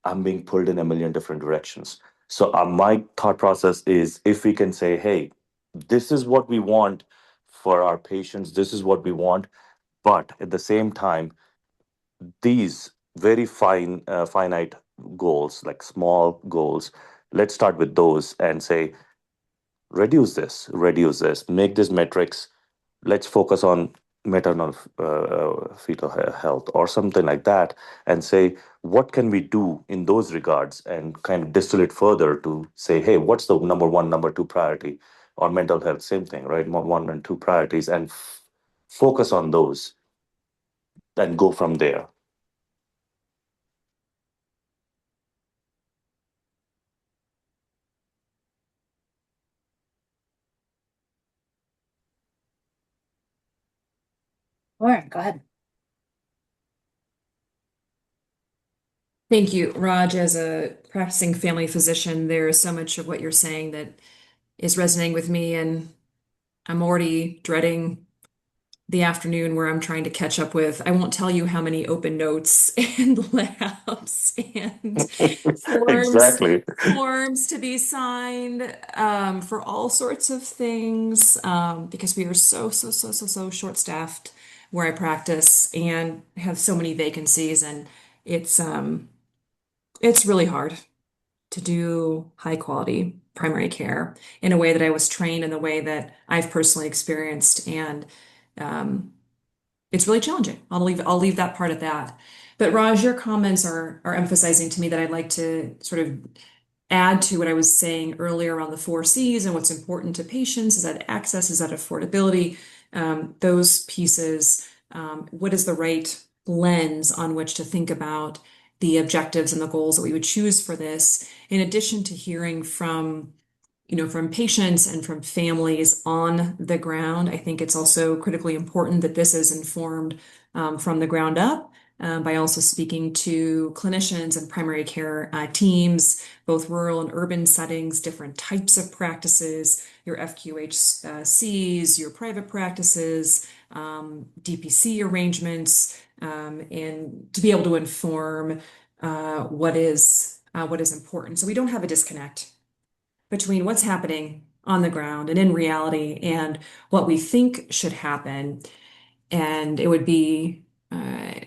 I'm being pulled in a million different directions. So my thought process is, if we can say, hey, this is what we want for our patients, this is what we want, but at the same time, these very finite goals, like small goals, let's start with those and say, reduce this, make this metrics. Let's focus on maternal fetal health or something like that, and say, what can we do in those regards, and kind of distill it further to say, hey, what's the number one, number two priority, or mental health, same thing, right? One and two priorities, and focus on those, and go from there. Lauren, go ahead. Thank you, Raj. As a practicing family physician, there is so much of what you're saying that is resonating with me, and I'm already dreading the afternoon where I'm trying to catch up with. I won't tell you how many open notes and labs and forms Exactly. forms to be signed for all sorts of things because we are so short-staffed where I practice and have so many vacancies, and it's really hard to do high quality primary care in a way that I was trained, in the way that I've personally experienced, and um, it's really challenging. I'll leave that part at that. But Raj, your comments are emphasizing to me that I'd like to sort of add to what I was saying earlier around the four C's and what's important to patients. Is that access? Is that affordability? Those pieces. What is the right lens on which to think about the objectives and the goals that we would choose for this, in addition to hearing from from patients and from families on the ground. I think it's also critically important that this is informed from the ground up by also speaking to clinicians and primary care teams, both rural and urban settings, different types of practices, your FQHCs, your private practices, DPC arrangements, and to be able to inform what is important. So we don't have a disconnect between what's happening on the ground and in reality and what we think should happen. And it would be, I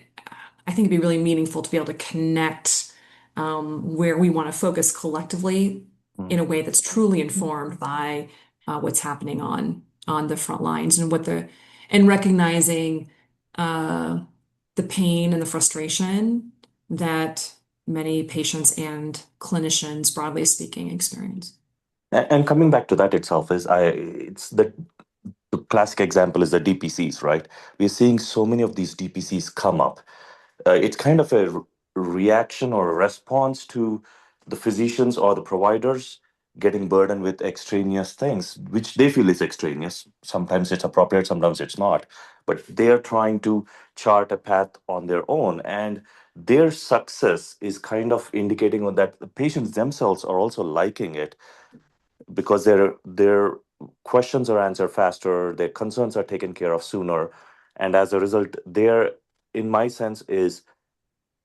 think it'd be really meaningful to be able to connect where we want to focus collectively in a way that's truly informed by what's happening on the front lines and recognizing the pain and the frustration that many patients and clinicians, broadly speaking, experience. And coming back to that itself it's the classic example is the DPCs, right? We're seeing so many of these DPCs come up. It's kind of a reaction or a response to the physicians or the providers getting burdened with extraneous things, which they feel is extraneous. Sometimes it's appropriate, sometimes it's not. But they are trying to chart a path on their own. And their success is kind of indicating that the patients themselves are also liking it because their questions are answered faster, their concerns are taken care of sooner, and as a result, there, in my sense, is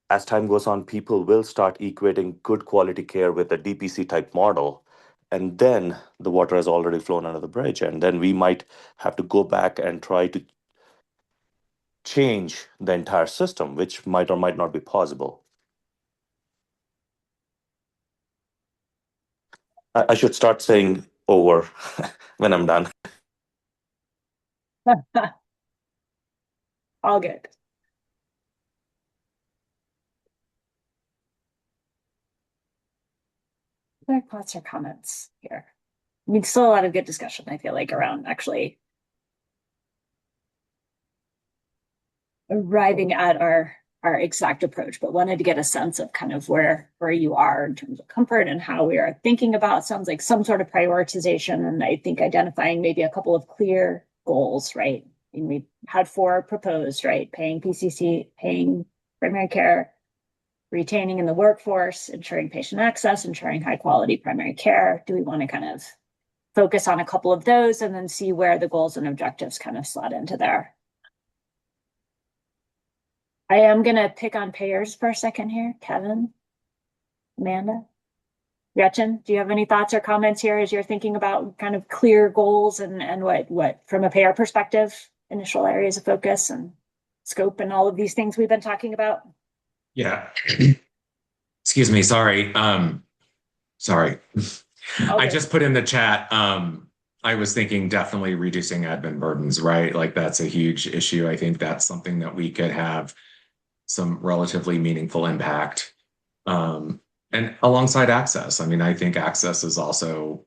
as time goes on, people will start equating good quality care with a DPC type model, and then the water has already flown under the bridge, and then we might have to go back and try to change the entire system, which might or might not be possible. I should start saying over when I'm done. All good. Other thoughts or comments here? I mean, still a lot of good discussion, I feel like, around actually arriving at our exact approach, but wanted to get a sense of kind of where you are in terms of comfort and how we are thinking about. Sounds like some sort of prioritization, and I think identifying maybe a couple of clear goals, right? And we had 4 proposed, right? Paying PCC, paying primary care, retaining in the workforce, ensuring patient access, ensuring high quality primary care. Do we want to kind of focus on a couple of those and then see where the goals and objectives kind of slot into there? I am going to pick on payers for a second here. Kevin, Amanda, Gretchen, do you have any thoughts or comments here as you're thinking about kind of clear goals and what from a payer perspective, initial areas of focus and scope and all of these things we've been talking about? Yeah. Excuse me. Sorry. Sorry. I just put in the chat. I was thinking definitely reducing admin burdens, right? Like that's a huge issue. I think that's something that we could have some relatively meaningful impact. And alongside access, I mean, I think access is also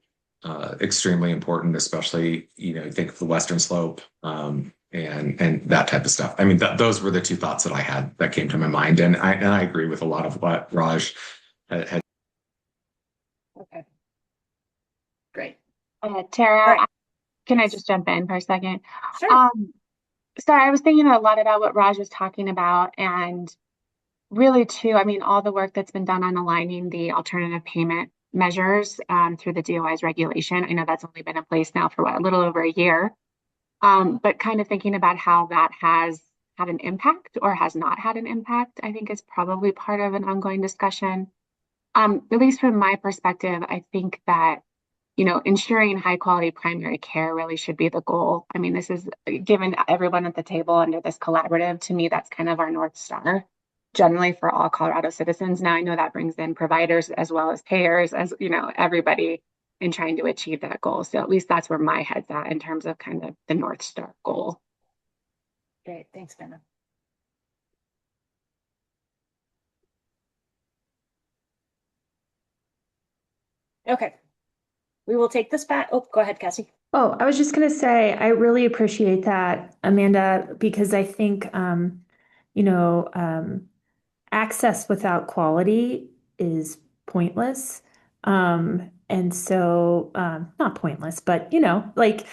extremely important, especially, think of the Western Slope and that type of stuff. I mean, those were the 2 thoughts that I had that came to my mind, and I agree with a lot of what Raj had. Okay, great. Tara, Right. can I just jump in for a second? Sure. Sorry, I was thinking a lot about what Raj was talking about, and really too, I mean, all the work that's been done on aligning the alternative payment measures through the DOI's regulation. I know that's only been in place now for a little over a year. But kind of thinking about how that has had an impact or has not had an impact, I think is probably part of an ongoing discussion. At least from my perspective, I think that, ensuring high quality primary care really should be the goal. I mean, this is given everyone at the table under this collaborative, to me, that's kind of our North Star generally for all Colorado citizens. Now, I know that brings in providers as well as payers, as everybody in trying to achieve that goal. So at least that's where my head's at in terms of kind of the North Star goal. Great, thanks, Benna. Okay, we will take this back. Oh, go ahead, Cassie. Oh, I was just going to say, I really appreciate that, Amanda, because I think, access without quality is pointless. And so, not pointless, but you know, like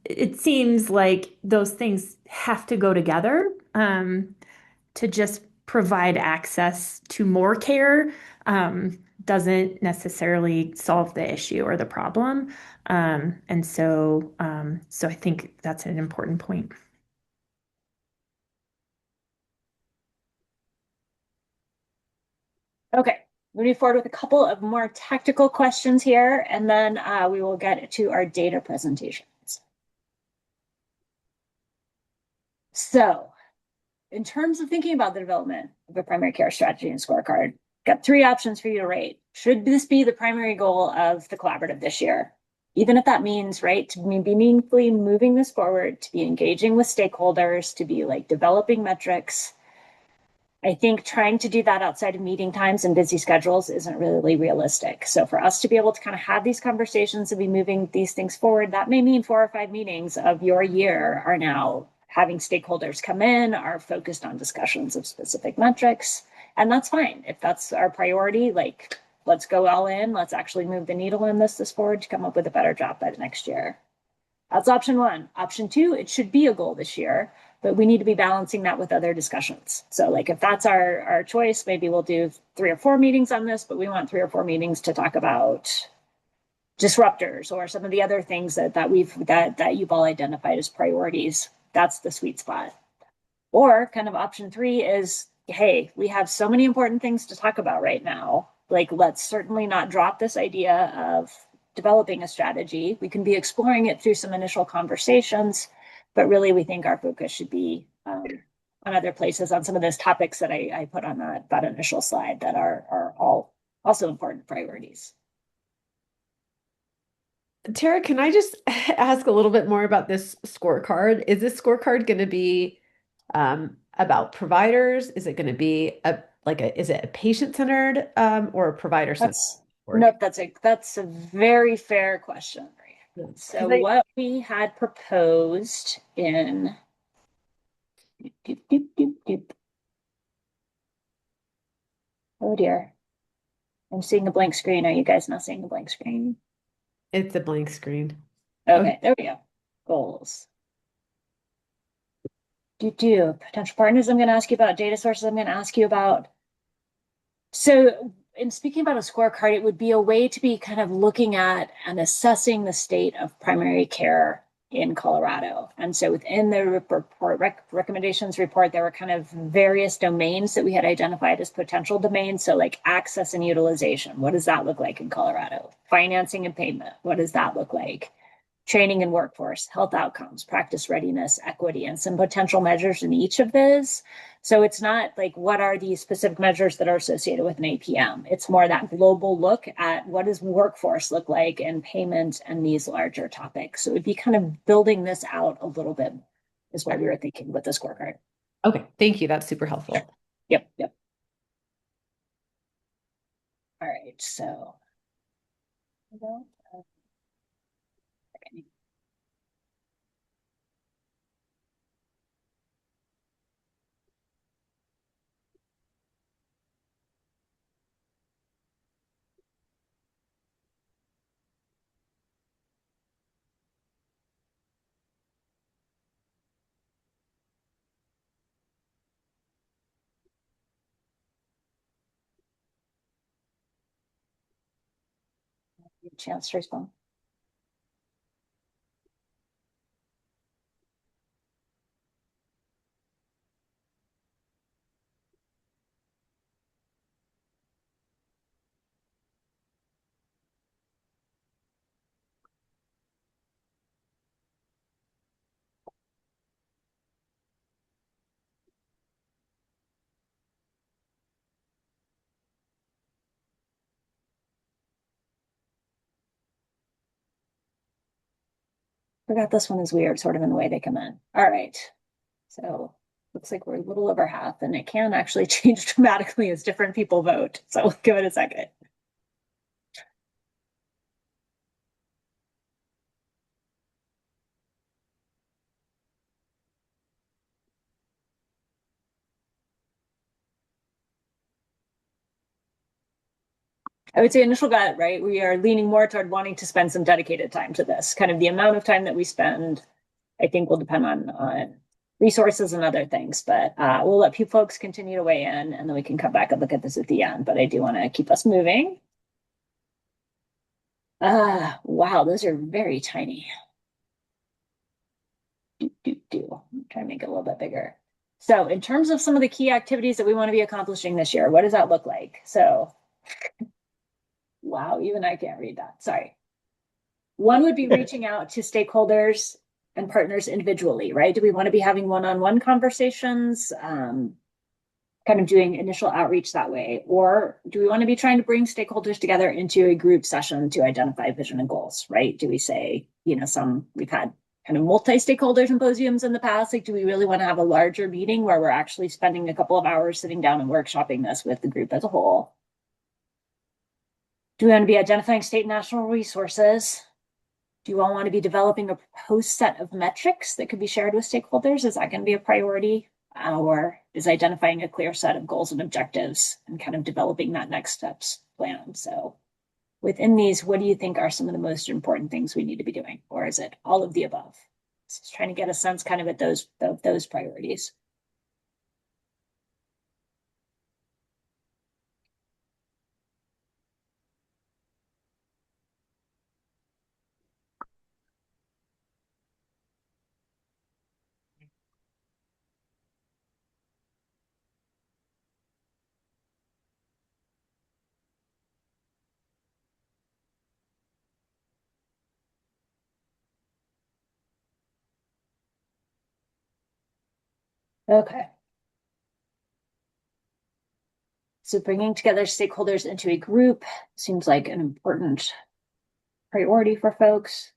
it seems like those things have to go together to just provide access to more care doesn't necessarily solve the issue or the problem. So I think that's an important point. Okay, moving forward with a couple of more tactical questions here, and then we will get to our data presentations. So, in terms of thinking about the development of a primary care strategy and scorecard, got 3 options for you to rate. Should this be the primary goal of the collaborative this year? Even if that means, right, to be meaningfully moving this forward, to be engaging with stakeholders, to be like developing metrics. I think trying to do that outside of meeting times and busy schedules isn't really realistic. So for us to be able to kind of have these conversations and be moving these things forward, that may mean 4 or 5 meetings of your year are now having stakeholders come in, are focused on discussions of specific metrics. And that's fine. If that's our priority, like, let's go all in. Let's actually move the needle in this forward to come up with a better job by the next year. That's option 1. Option 2, it should be a goal this year, but we need to be balancing that with other discussions. So like if that's our choice, maybe we'll do 3 or 4 meetings on this, but we want 3 or 4 meetings to talk about disruptors or some of the other things that you've all identified as priorities. That's the sweet spot. Or kind of option 3 is, hey, we have so many important things to talk about right now. Like, let's certainly not drop this idea of developing a strategy. We can be exploring it through some initial conversations, but really we think our focus should be on other places, on some of those topics that I put on that initial slide that are all also important priorities. Tara, can I just ask a little bit more about this scorecard? Is this scorecard going to be about providers? Is it going to be is it a patient-centered or a provider-centered? Nope, that's a very fair question. So what we had proposed in oh dear, I'm seeing a blank screen. Are you guys not seeing the blank screen? It's a blank screen. Okay, there we go. Goals. Potential partners I'm going to ask you about, data sources I'm going to ask you about. So in speaking about a scorecard, it would be a way to be kind of looking at and assessing the state of primary care in Colorado. And so within the recommendations report, there were kind of various domains that we had identified as potential domains. So like access and utilization, what does that look like in Colorado? Financing and payment, what does that look like? Training and workforce, health outcomes, practice readiness, equity, and some potential measures in each of those. So it's not like what are these specific measures that are associated with an APM. It's more that global look at what does workforce look like and payment and these larger topics. So it'd be kind of building this out a little bit is what we were thinking with the scorecard. Okay, thank you. That's super helpful. Sure. Yep. All right, so. Okay. A chance to respond. Forgot this one is weird, sort of in the way they come in. All right. So looks like we're a little over half, and it can actually change dramatically as different people vote. So we'll give it a second. I would say initial gut, right? We are leaning more toward wanting to spend some dedicated time to this. Kind of the amount of time that we spend, I think, will depend on resources and other things. But we'll let folks continue to weigh in, and then we can come back and look at this at the end. But I do want to keep us moving. Wow, those are very tiny. I'm trying to make it a little bit bigger. So in terms of some of the key activities that we want to be accomplishing this year, what does that look like? So, wow, even I can't read that. Sorry. One would be reaching out to stakeholders and partners individually, right? Do we want to be having one-on-one conversations, kind of doing initial outreach that way? Or do we want to be trying to bring stakeholders together into a group session to identify vision and goals, right? Do we say, we've had kind of multi-stakeholder symposiums in the past, like, do we really want to have a larger meeting where we're actually spending a couple of hours sitting down and workshopping this with the group as a whole? Do we want to be identifying state and national resources? Do you all want to be developing a proposed set of metrics that could be shared with stakeholders? Is that going to be a priority? Or is identifying a clear set of goals and objectives and kind of developing that next steps plan? So within these, what do you think are some of the most important things we need to be doing? Or is it all of the above? So just trying to get a sense kind of at those priorities. Okay. So bringing together stakeholders into a group seems like an important priority for folks.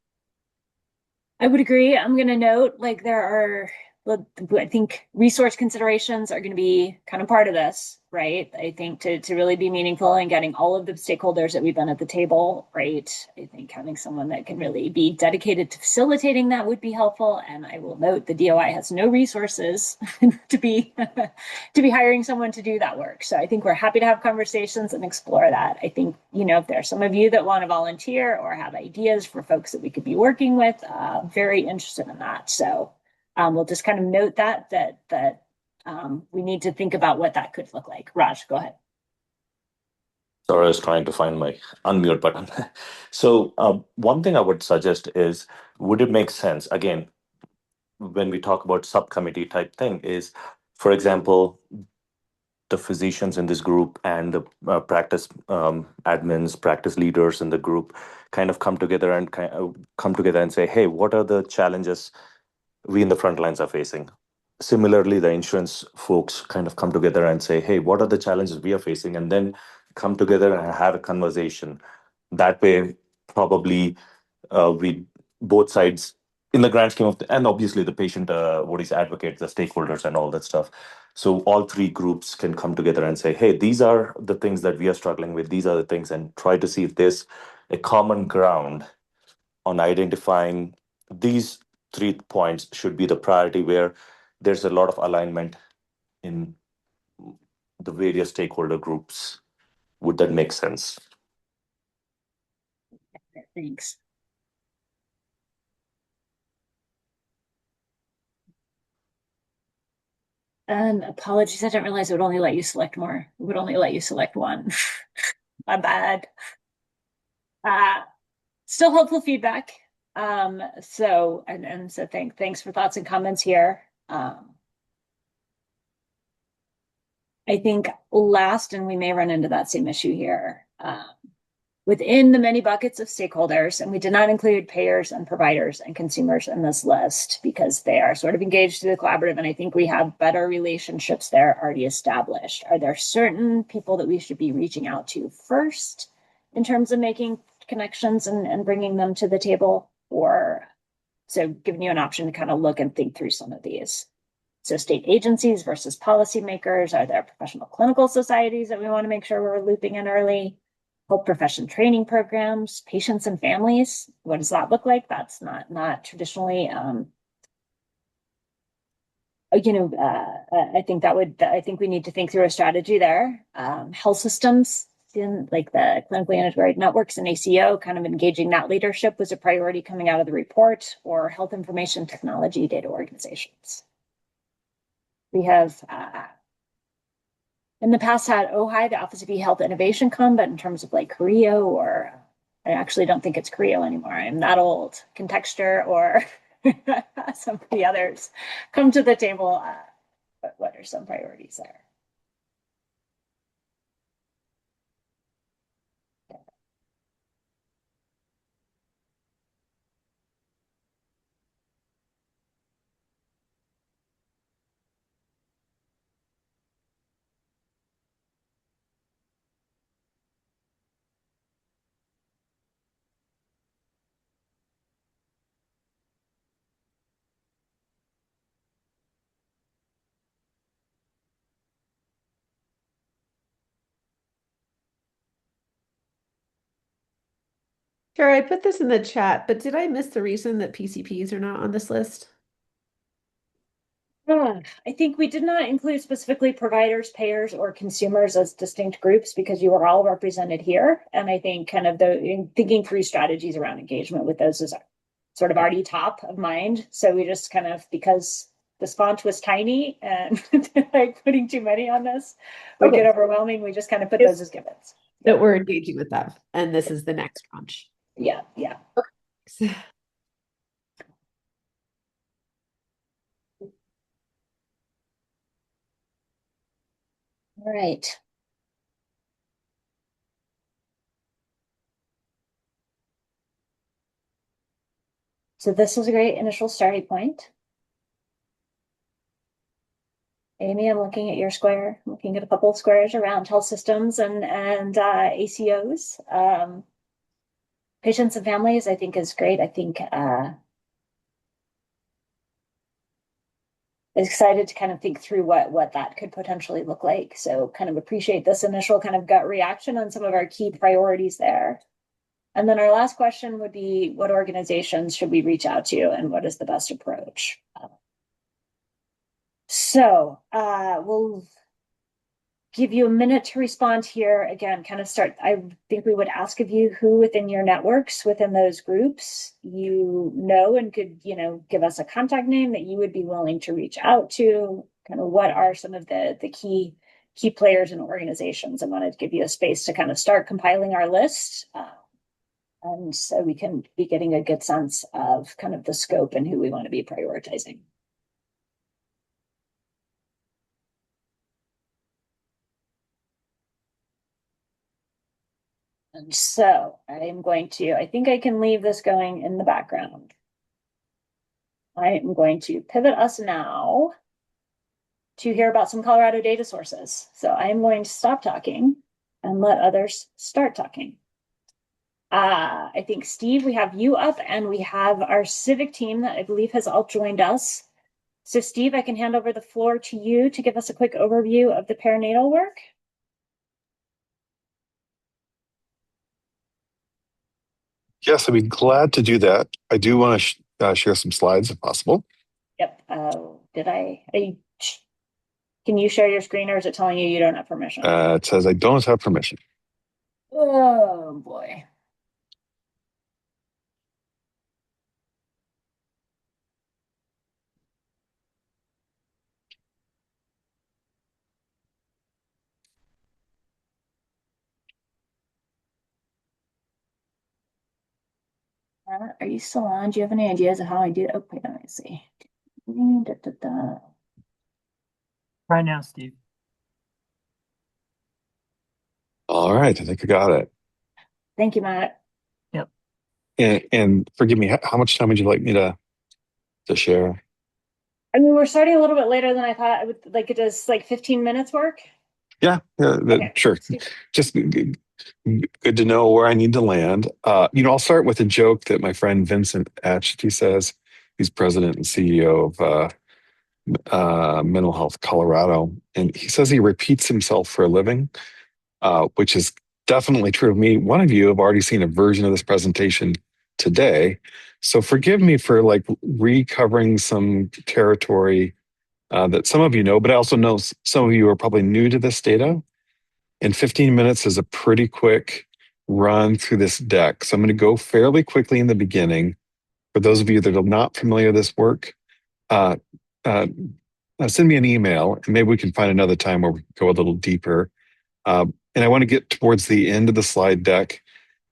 I would agree. I'm going to note, like, I think resource considerations are going to be kind of part of this, right? I think to really be meaningful and getting all of the stakeholders that we've been at the table, right? I think having someone that can really be dedicated to facilitating that would be helpful. And I will note the DOI has no resources to be hiring someone to do that work. So I think we're happy to have conversations and explore that. I think, if there are some of you that want to volunteer or have ideas for folks that we could be working with, very interested in that. So we'll just kind of note that we need to think about what that could look like. Raj, go ahead. Sorry, I was trying to find my unmute button. So one thing I would suggest is, would it make sense, again, when we talk about subcommittee type thing, is, for example, the physicians in this group and the practice admins, practice leaders in the group kind of come together and say, hey, what are the challenges we in the front lines are facing? Similarly, the insurance folks kind of come together and say, hey, what are the challenges we are facing? And then come together and have a conversation. That way, probably we both sides, in the grand scheme of and obviously the patient, advocate, the stakeholders and all that stuff. So all three groups can come together and say, hey, these are the things that we are struggling with. These are the things, and try to see if there's a common ground on identifying these 3 points should be the priority, where there's a lot of alignment in the various stakeholder groups. Would that make sense? Thanks. And apologies, I didn't realize it would only let you select more. It would only let you select one. My bad. Still helpful feedback. So thanks for thoughts and comments here. I think last, and we may run into that same issue here, within the many buckets of stakeholders, and we did not include payers and providers and consumers in this list because they are sort of engaged through the collaborative, and I think we have better relationships there already established. Are there certain people that we should be reaching out to first in terms of making connections and bringing them to the table? Or so giving you an option to kind of look and think through some of these. So state agencies versus policymakers. Are there professional clinical societies that we want to make sure we're looping in early? Health profession training programs, patients and families. What does that look like? That's not traditionally, I think we need to think through a strategy there. Health systems, in like the clinically integrated networks and ACO, kind of engaging that leadership was a priority coming out of the report, or health information technology data organizations. We have in the past had OHI, the Office of eHealth Innovation come, but in terms of like Creo, or I actually don't think it's Creo anymore. I'm that old. Contexture or some of the others come to the table. But what are some priorities there? Sure, I put this in the chat, but did I miss the reason that PCPs are not on this list? I think we did not include specifically providers, payers, or consumers as distinct groups because you are all represented here. And I think kind of thinking through strategies around engagement with those is sort of already top of mind. So we just kind of, because this font was tiny and like putting too many on this would get overwhelming, we just kind of put those as givens. That we're engaging with them, and this is the next tranche. Yeah. Okay. All right. So this is a great initial starting point. Amy, I'm looking at your square. I'm looking at a couple of squares around health systems and ACOs. Patients and families, I think, is great. I think excited to kind of think through what that could potentially look like. So kind of appreciate this initial kind of gut reaction on some of our key priorities there. And then our last question would be, what organizations should we reach out to and what is the best approach? So we'll give you a minute to respond here. Again, kind of start, I think we would ask of you who within your networks, within those groups, you know, and could, give us a contact name that you would be willing to reach out to. Kind of what are some of the key players and organizations. I wanted to give you a space to kind of start compiling our list. And so we can be getting a good sense of kind of the scope and who we want to be prioritizing. And so I think I can leave this going in the background. I am going to pivot us now to hear about some Colorado data sources. So I'm going to stop talking and let others start talking. I think, Steve, we have you up and we have our civic team that I believe has all joined us. So Steve, I can hand over the floor to you to give us a quick overview of the perinatal work. Yes, I'd be glad to do that. I do want to share some slides if possible. Yep. Can you share your screen, or is it telling you don't have permission? It says I don't have permission. Oh boy. Are you still on? Do you have any ideas of how I do it? Oh, wait, let me see. Right now, Steve. All right, I think I got it. Thank you, Matt. Yep. And forgive me, how much time would you like me to share? I mean, we're starting a little bit later than I thought. I would like it. Does like 15 minutes work? Yeah, Okay. Sure. Just good to know where I need to land. I'll start with a joke that my friend Vincent Atchity says. He's president and CEO of Mental Health Colorado, and he says he repeats himself for a living, which is definitely true of me. One of you have already seen a version of this presentation today, so forgive me for like recovering some territory that some of you know, but I also know some of you are probably new to this data. And 15 minutes is a pretty quick run through this deck. So I'm going to go fairly quickly in the beginning. For those of you that are not familiar with this work, uh, uh, send me an email and maybe we can find another time where we can go a little deeper. And I want to get towards the end of the slide deck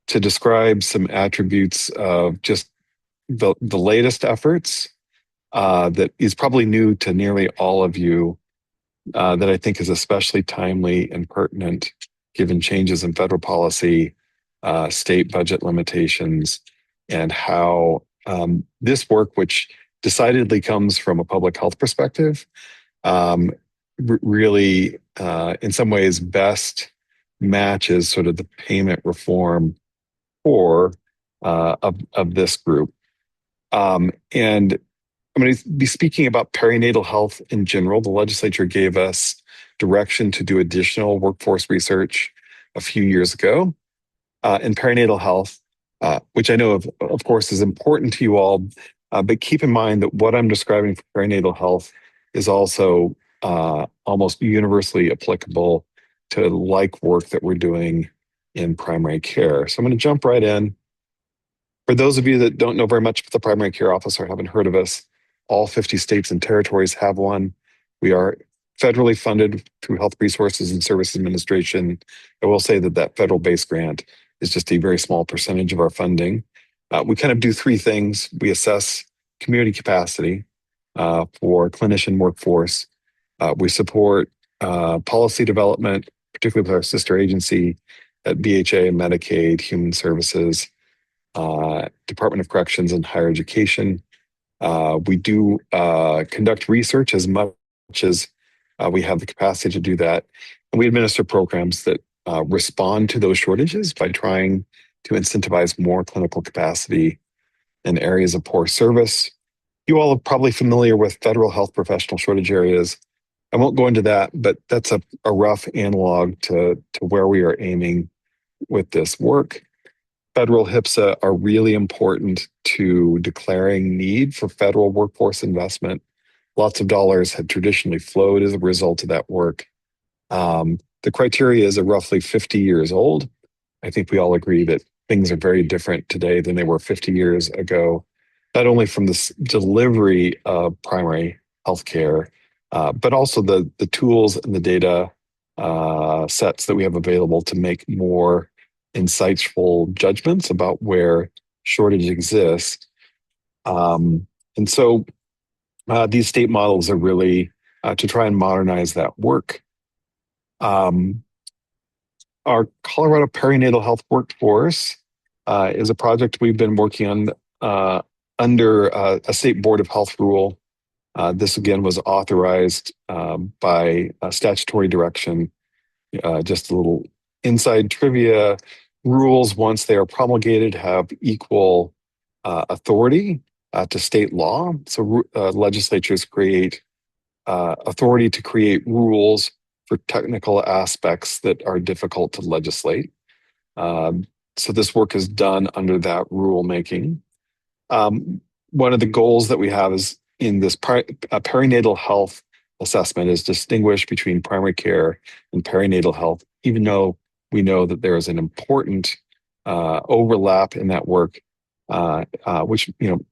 to describe some attributes of just the latest efforts that is probably new to nearly all of you, that I think is especially timely and pertinent given changes in federal policy, state budget limitations, and how this work, which decidedly comes from a public health perspective, really, in some ways, best matches sort of the payment reform core of this group. And I'm going to be speaking about perinatal health in general. The legislature gave us direction to do additional workforce research a few years ago in perinatal health, which I know, of course, is important to you all. But keep in mind that what I'm describing for perinatal health is also almost universally applicable to like work that we're doing in primary care. So I'm going to jump right in. For those of you that don't know very much about the primary care office or haven't heard of us, all 50 states and territories have one. We are federally funded through Health Resources and Services Administration. I will say that that federal base grant is just a very small percentage of our funding. We kind of do three things. We assess community capacity for clinician workforce. We support policy development, particularly with our sister agency at BHA, Medicaid, Human Services, Department of Corrections, and Higher Education. We do conduct research as much as we have the capacity to do that. And we administer programs that respond to those shortages by trying to incentivize more clinical capacity in areas of poor service. You all are probably familiar with federal health professional shortage areas. I won't go into that, but that's a rough analog to where we are aiming with this work. Federal HIPSA are really important to declaring need for federal workforce investment. Lots of dollars had traditionally flowed as a result of that work. The criteria is roughly 50 years old. I think we all agree that things are very different today than they were 50 years ago, not only from the delivery of primary healthcare, but also the tools and the data sets that we have available to make more insightful judgments about where shortage exists. And so these state models are really to try and modernize that work. Our Colorado Perinatal Health Workforce is a project we've been working on under a state board of health rule. This again was authorized by statutory direction. Just a little inside trivia: rules, once they are promulgated, have equal authority to state law. So legislatures create authority to create rules for technical aspects that are difficult to legislate. So this work is done under that rulemaking. One of the goals that we have is in this perinatal health assessment is distinguish between primary care and perinatal health, even though we know that there is an important overlap in that work, which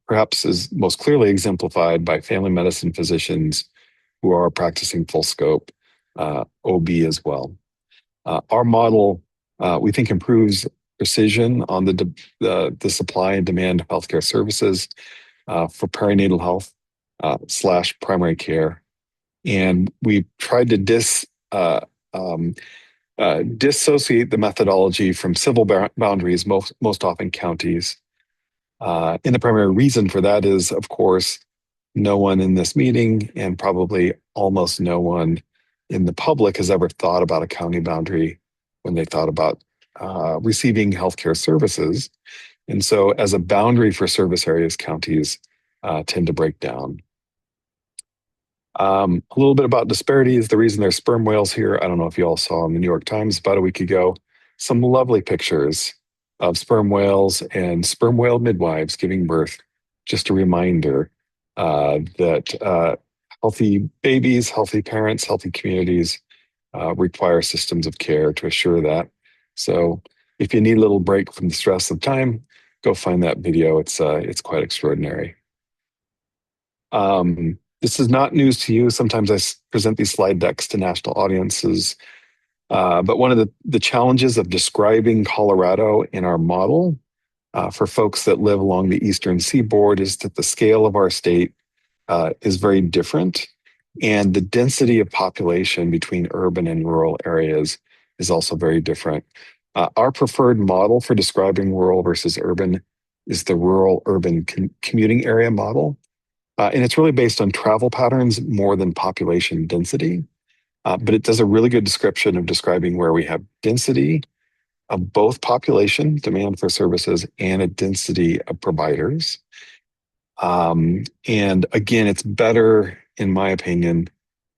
perhaps is most clearly exemplified by family medicine physicians who are practicing full scope OB as well. Our model, we think, improves precision on the supply and demand of healthcare services for perinatal health / primary care. And we've tried to dissociate the methodology from civil boundaries, most often counties. And the primary reason for that is, of course, no one in this meeting and probably almost no one in the public has ever thought about a county boundary when they thought about receiving healthcare services. And so as a boundary for service areas, counties tend to break down. A little bit about disparities. The reason there's sperm whales here, I don't know if you all saw in the New York Times about a week ago, some lovely pictures of sperm whales and sperm whale midwives giving birth. Just a reminder that healthy babies, healthy parents, healthy communities require systems of care to assure that. So if you need a little break from the stress of time, go find that video. It's quite extraordinary. This is not news to you. Sometimes I present these slide decks to national audiences. But one of the challenges of describing Colorado in our model for folks that live along the eastern seaboard is that the scale of our state is very different. And the density of population between urban and rural areas is also very different. Our preferred model for describing rural versus urban is the rural-urban commuting area model. And it's really based on travel patterns more than population density. But it does a really good description of describing where we have density of both population, demand for services, and a density of providers. And again, it's better, in my opinion,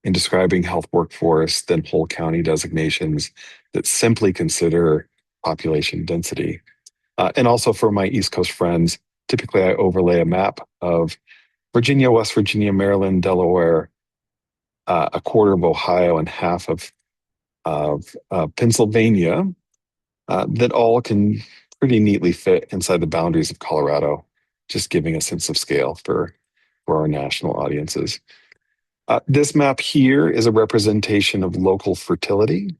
in describing health workforce than whole county designations that simply consider population density. And also for my East Coast friends, typically I overlay a map of Virginia, West Virginia, Maryland, Delaware, a quarter of Ohio, and half of Pennsylvania that all can pretty neatly fit inside the boundaries of Colorado, just giving a sense of scale for our national audiences. This map here is a representation of local fertility,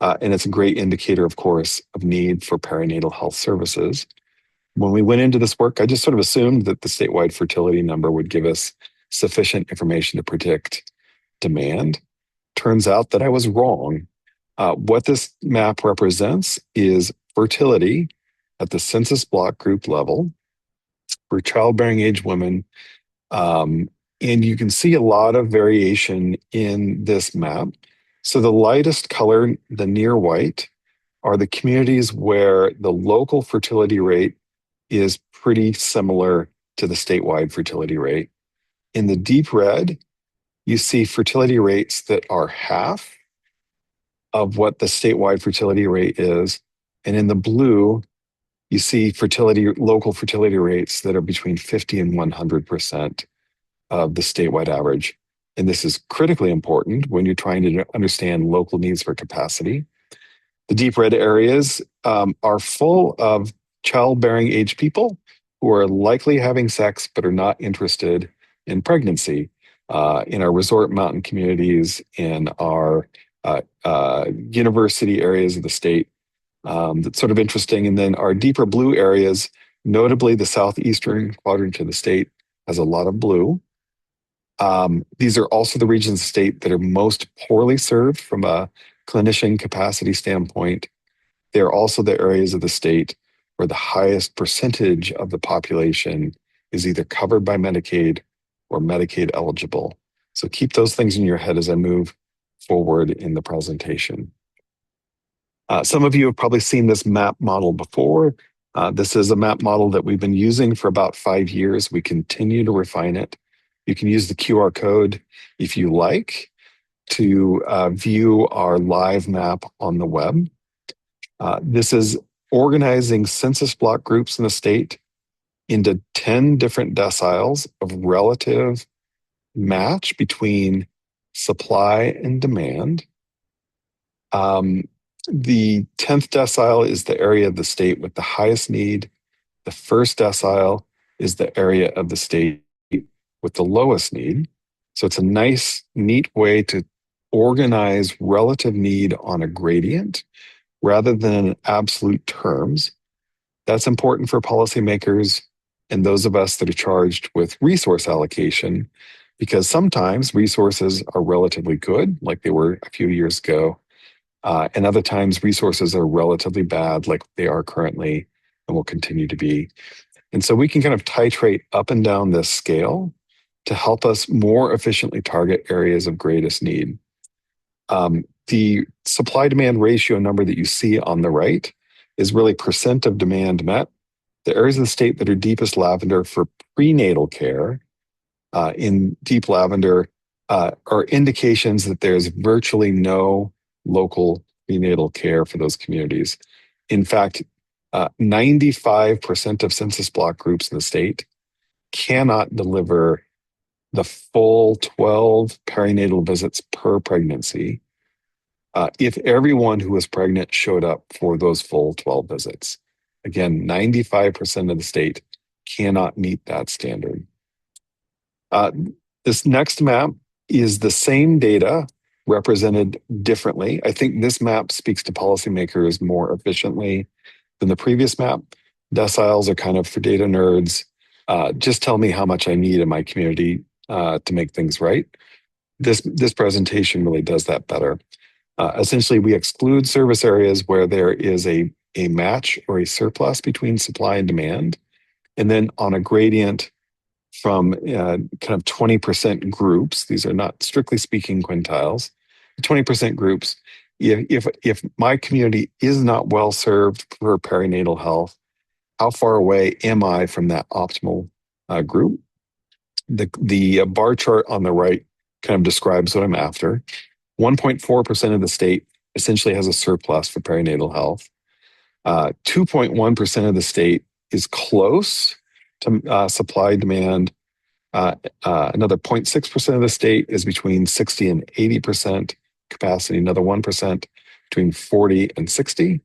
and it's a great indicator, of course, of need for perinatal health services. When we went into this work, I just sort of assumed that the statewide fertility number would give us sufficient information to predict demand. Turns out that I was wrong. What this map represents is fertility at the census block group level for childbearing age women. And you can see a lot of variation in this map. So the lightest color, the near white, are the communities where the local fertility rate is pretty similar to the statewide fertility rate. In the deep red, you see fertility rates that are half of what the statewide fertility rate is. And in the blue, you see local fertility rates that are between 50 and 100% of the statewide average. And this is critically important when you're trying to understand local needs for capacity. The deep red areas are full of childbearing age people who are likely having sex but are not interested in pregnancy. In our resort mountain communities, in our university areas of the state. That's sort of interesting. And then our deeper blue areas, notably the southeastern quadrant of the state, has a lot of blue. These are also the regions of the state that are most poorly served from a clinician capacity standpoint. They're also the areas of the state where the highest percentage of the population is either covered by Medicaid or Medicaid eligible. So keep those things in your head as I move forward in the presentation. Some of you have probably seen this map model before. This is a map model that we've been using for about 5 years. We continue to refine it. You can use the QR code if you like to view our live map on the web. This is organizing census block groups in the state into 10 different deciles of relative match between supply and demand. The 10th decile is the area of the state with the highest need. The first decile is the area of the state with the lowest need. So it's a nice, neat way to organize relative need on a gradient rather than in absolute terms. That's important for policymakers and those of us that are charged with resource allocation, because sometimes resources are relatively good, like they were a few years ago, and other times resources are relatively bad, like they are currently and will continue to be. And so we can kind of titrate up and down this scale to help us more efficiently target areas of greatest need. The supply-demand ratio number that you see on the right is really percent of demand met. The areas of the state that are deepest lavender for prenatal care in deep lavender are indications that there's virtually no local prenatal care for those communities. In fact, 95% of census block groups in the state cannot deliver the full 12 perinatal visits per pregnancy. if everyone who was pregnant showed up for those full 12 visits. Again, 95% of the state cannot meet that standard. This next map is the same data represented differently. I think this map speaks to policymakers more efficiently than the previous map. Deciles are kind of for data nerds. Just tell me how much I need in my community to make things right. This presentation really does that better. Essentially, we exclude service areas where there is a match or a surplus between supply and demand. And then on a gradient from kind of 20% groups, these are not strictly speaking quintiles, 20% groups, if my community is not well served for perinatal health, how far away am I from that optimal group? The bar chart on the right kind of describes what I'm after. 1.4% of the state essentially has a surplus for perinatal health. 2.1% of the state is close to supply demand. Another 0.6% of the state is between 60 and 80% capacity. Another 1% between 40 and 60.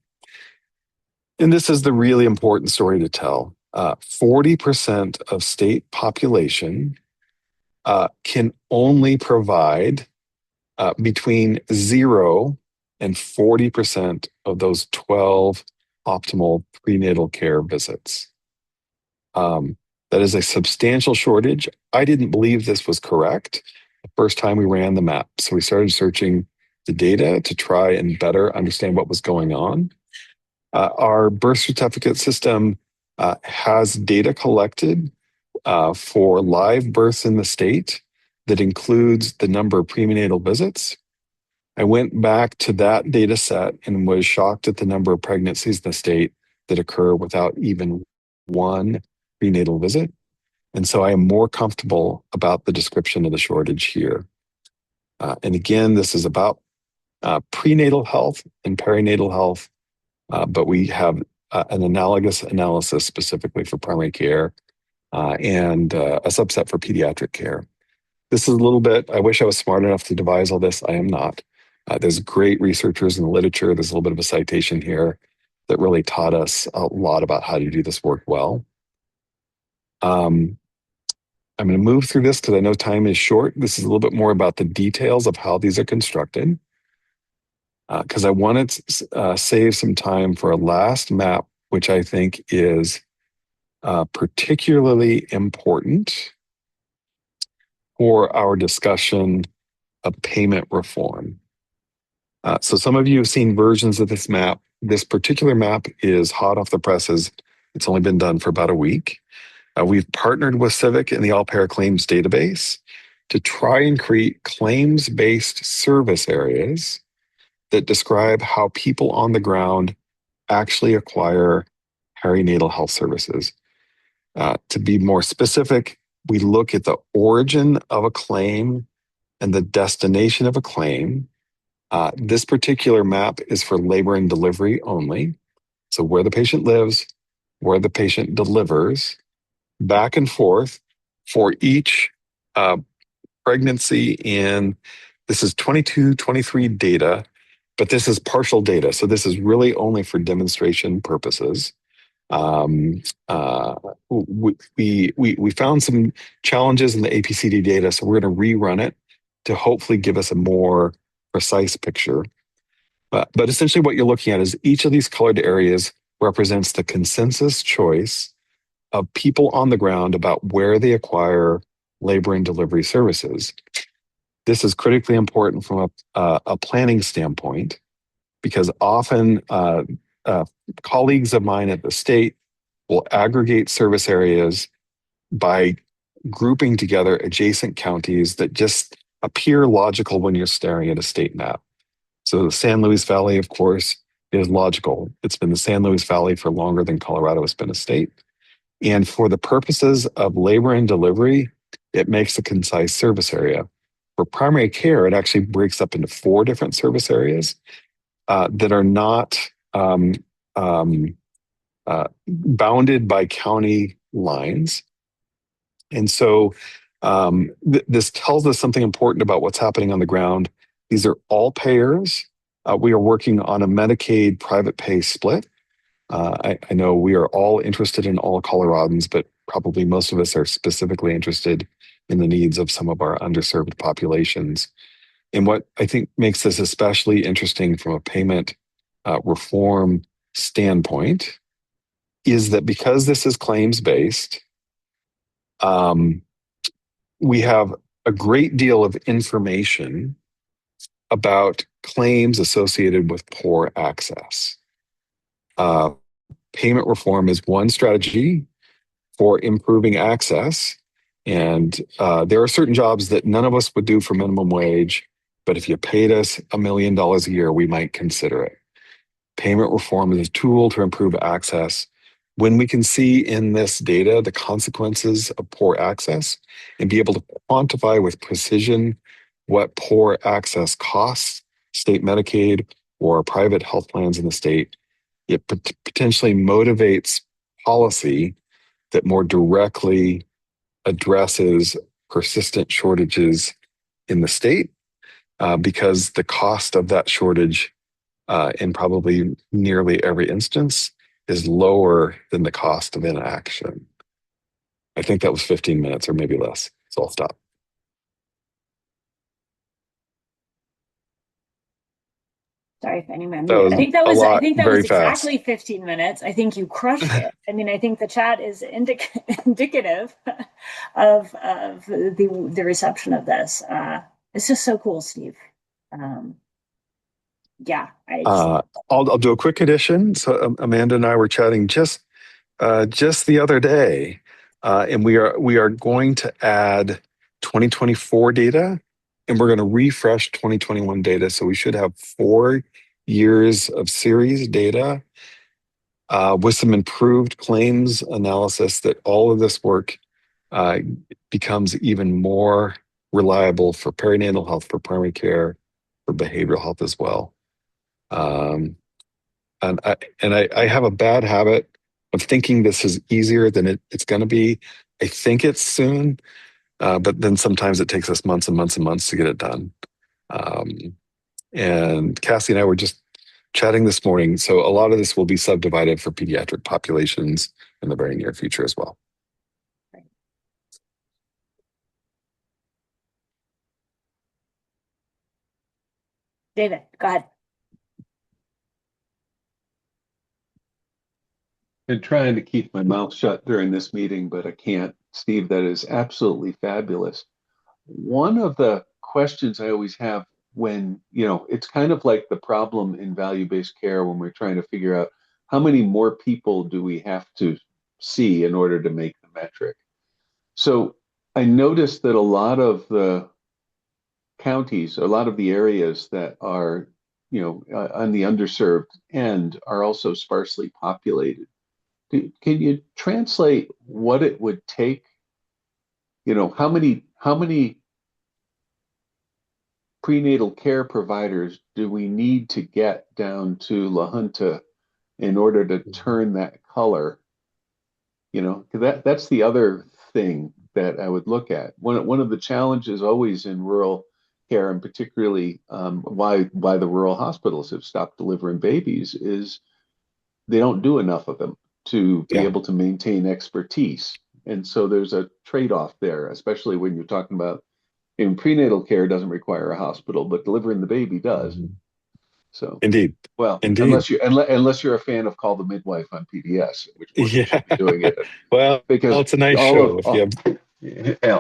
And this is the really important story to tell. 40% of state population can only provide between 0 and 40% of those 12 optimal prenatal care visits. That is a substantial shortage. I didn't believe this was correct the first time we ran the map. So we started searching the data to try and better understand what was going on. Our birth certificate system has data collected for live births in the state that includes the number of prenatal visits. I went back to that data set and was shocked at the number of pregnancies in the state that occur without even one prenatal visit. And so I am more comfortable about the description of the shortage here. And again, this is about prenatal health and perinatal health, but we have an analogous analysis specifically for primary care and a subset for pediatric care. This is a little bit, I wish I was smart enough to devise all this. I am not. There's great researchers in the literature. There's a little bit of a citation here that really taught us a lot about how to do this work well. I'm going to move through this because I know time is short. This is a little bit more about the details of how these are constructed. Because I wanted to save some time for a last map, which I think is particularly important for our discussion of payment reform. So some of you have seen versions of this map. This particular map is hot off the presses. It's only been done for about a week. We've partnered with Civic in the All-Payer Claims database to try and create claims-based service areas that describe how people on the ground actually acquire perinatal health services. To be more specific, we look at the origin of a claim and the destination of a claim. This particular map is for labor and delivery only. So where the patient lives, where the patient delivers, back and forth for each pregnancy. And this is 22, 23 data, but this is partial data. So this is really only for demonstration purposes. We found some challenges in the APCD data, so we're going to rerun it to hopefully give us a more precise picture. But essentially what you're looking at is each of these colored areas represents the consensus choice of people on the ground about where they acquire labor and delivery services. This is critically important from a planning standpoint because often colleagues of mine at the state will aggregate service areas by grouping together adjacent counties that just appear logical when you're staring at a state map. So the San Luis Valley, of course, is logical. It's been the San Luis Valley for longer than Colorado has been a state. And for the purposes of labor and delivery, it makes a concise service area. For primary care, it actually breaks up into 4 different service areas that are not bounded by county lines. And so this tells us something important about what's happening on the ground. These are all payers We are working on a Medicaid private pay split. I know we are all interested in all Coloradans, but probably most of us are specifically interested in the needs of some of our underserved populations. And what I think makes this especially interesting from a payment reform standpoint is that because this is claims based, we have a great deal of information about claims associated with poor access. Payment reform is one strategy for improving access. And there are certain jobs that none of us would do for minimum wage, but if you paid us $1 million a year, we might consider it. Payment reform is a tool to improve access. When we can see in this data the consequences of poor access and be able to quantify with precision what poor access costs state Medicaid or private health plans in the state, it potentially motivates policy that more directly addresses persistent shortages in the state because the cost of that shortage in probably nearly every instance is lower than the cost of inaction. I think that was 15 minutes or maybe less, so I'll stop. Sorry if anyone That muted. was I think that a was lot, very exactly fast. 15 minutes. I think you crushed it. I mean, I think the chat is indicative of the reception of this. It's just so cool, Steve. Yeah, I'll do a quick addition. So Amanda and I were chatting just the other day, and we are going to add 2024 data, and we're going to refresh 2021 data. So we should have 4 years of series data with some improved claims analysis. That all of this work becomes even more reliable for perinatal health, for primary care, for behavioral health as well. And I have a bad habit of thinking this is easier than it's going to be. I think it's soon, but then sometimes it takes us months and months and months to get it done. And Cassie and I were just chatting this morning. So a lot of this will be subdivided for pediatric populations in the very near future as well. David, go ahead. Been trying to keep my mouth shut during this meeting, but I can't. Steve, that is absolutely fabulous. One of the questions I always have when, it's kind of like the problem in value-based care when we're trying to figure out how many more people do we have to see in order to make the metric. So I noticed that a lot of the counties, a lot of the areas that are, on the underserved end are also sparsely populated. Can you translate what it would take? How many prenatal care providers do we need to get down to La Junta in order to turn that color? That's the other thing that I would look at. One of the challenges always in rural care, and particularly why the rural hospitals have stopped delivering babies, is they don't do enough of them to be able to maintain expertise. And so there's a trade-off there, especially when you're talking about prenatal care doesn't require a hospital, but delivering the baby does. So Indeed. Unless you're a fan of Call the Midwife on PBS, which should be doing it. Well, because it's a nice show.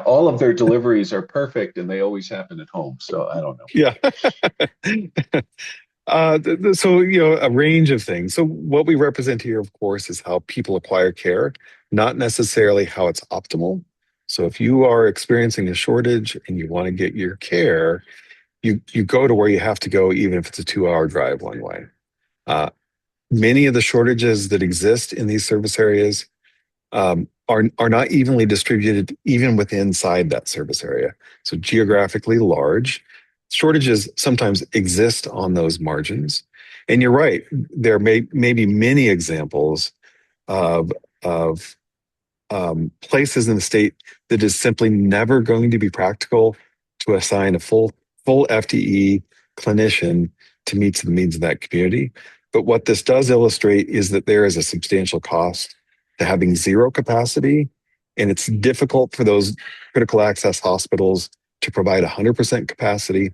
All of their deliveries are perfect, and they always happen at home. So I don't know. Yeah. So, a range of things. So what we represent here, of course, is how people acquire care, not necessarily how it's optimal. So if you are experiencing a shortage and you want to get your care, you go to where you have to go, even if it's a 2-hour drive one way. Many of the shortages that exist in these service areas are not evenly distributed even within inside that service area. So geographically large. Shortages sometimes exist on those margins. And you're right, there may be many examples of places in the state that is simply never going to be practical to assign a full FTE clinician to meet the needs of that community. But what this does illustrate is that there is a substantial cost to having zero capacity, and it's difficult for those critical access hospitals to provide 100% capacity.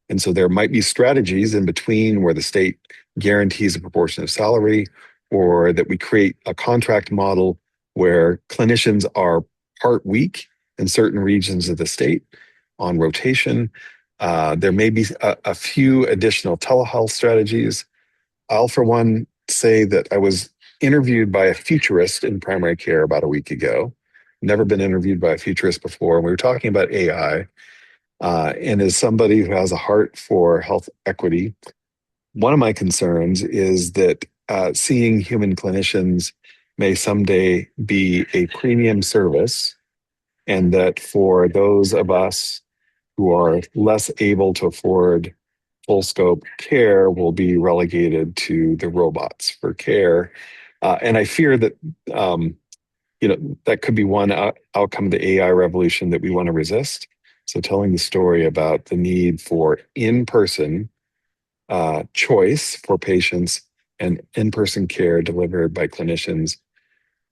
And so there might be strategies in between where the state guarantees a proportion of salary, or that we create a contract model where clinicians are part week in certain regions of the state on rotation. There may be a few additional telehealth strategies. I'll, for one, say that I was interviewed by a futurist in primary care about a week ago. Never been interviewed by a futurist before. We were talking about AI. And as somebody who has a heart for health equity, one of my concerns is that seeing human clinicians may someday be a premium service, and that for those of us who are less able to afford full scope care will be relegated to the robots for care. And I fear that that could be one outcome of the AI revolution that we want to resist. So telling the story about the need for in-person choice for patients and in-person care delivered by clinicians.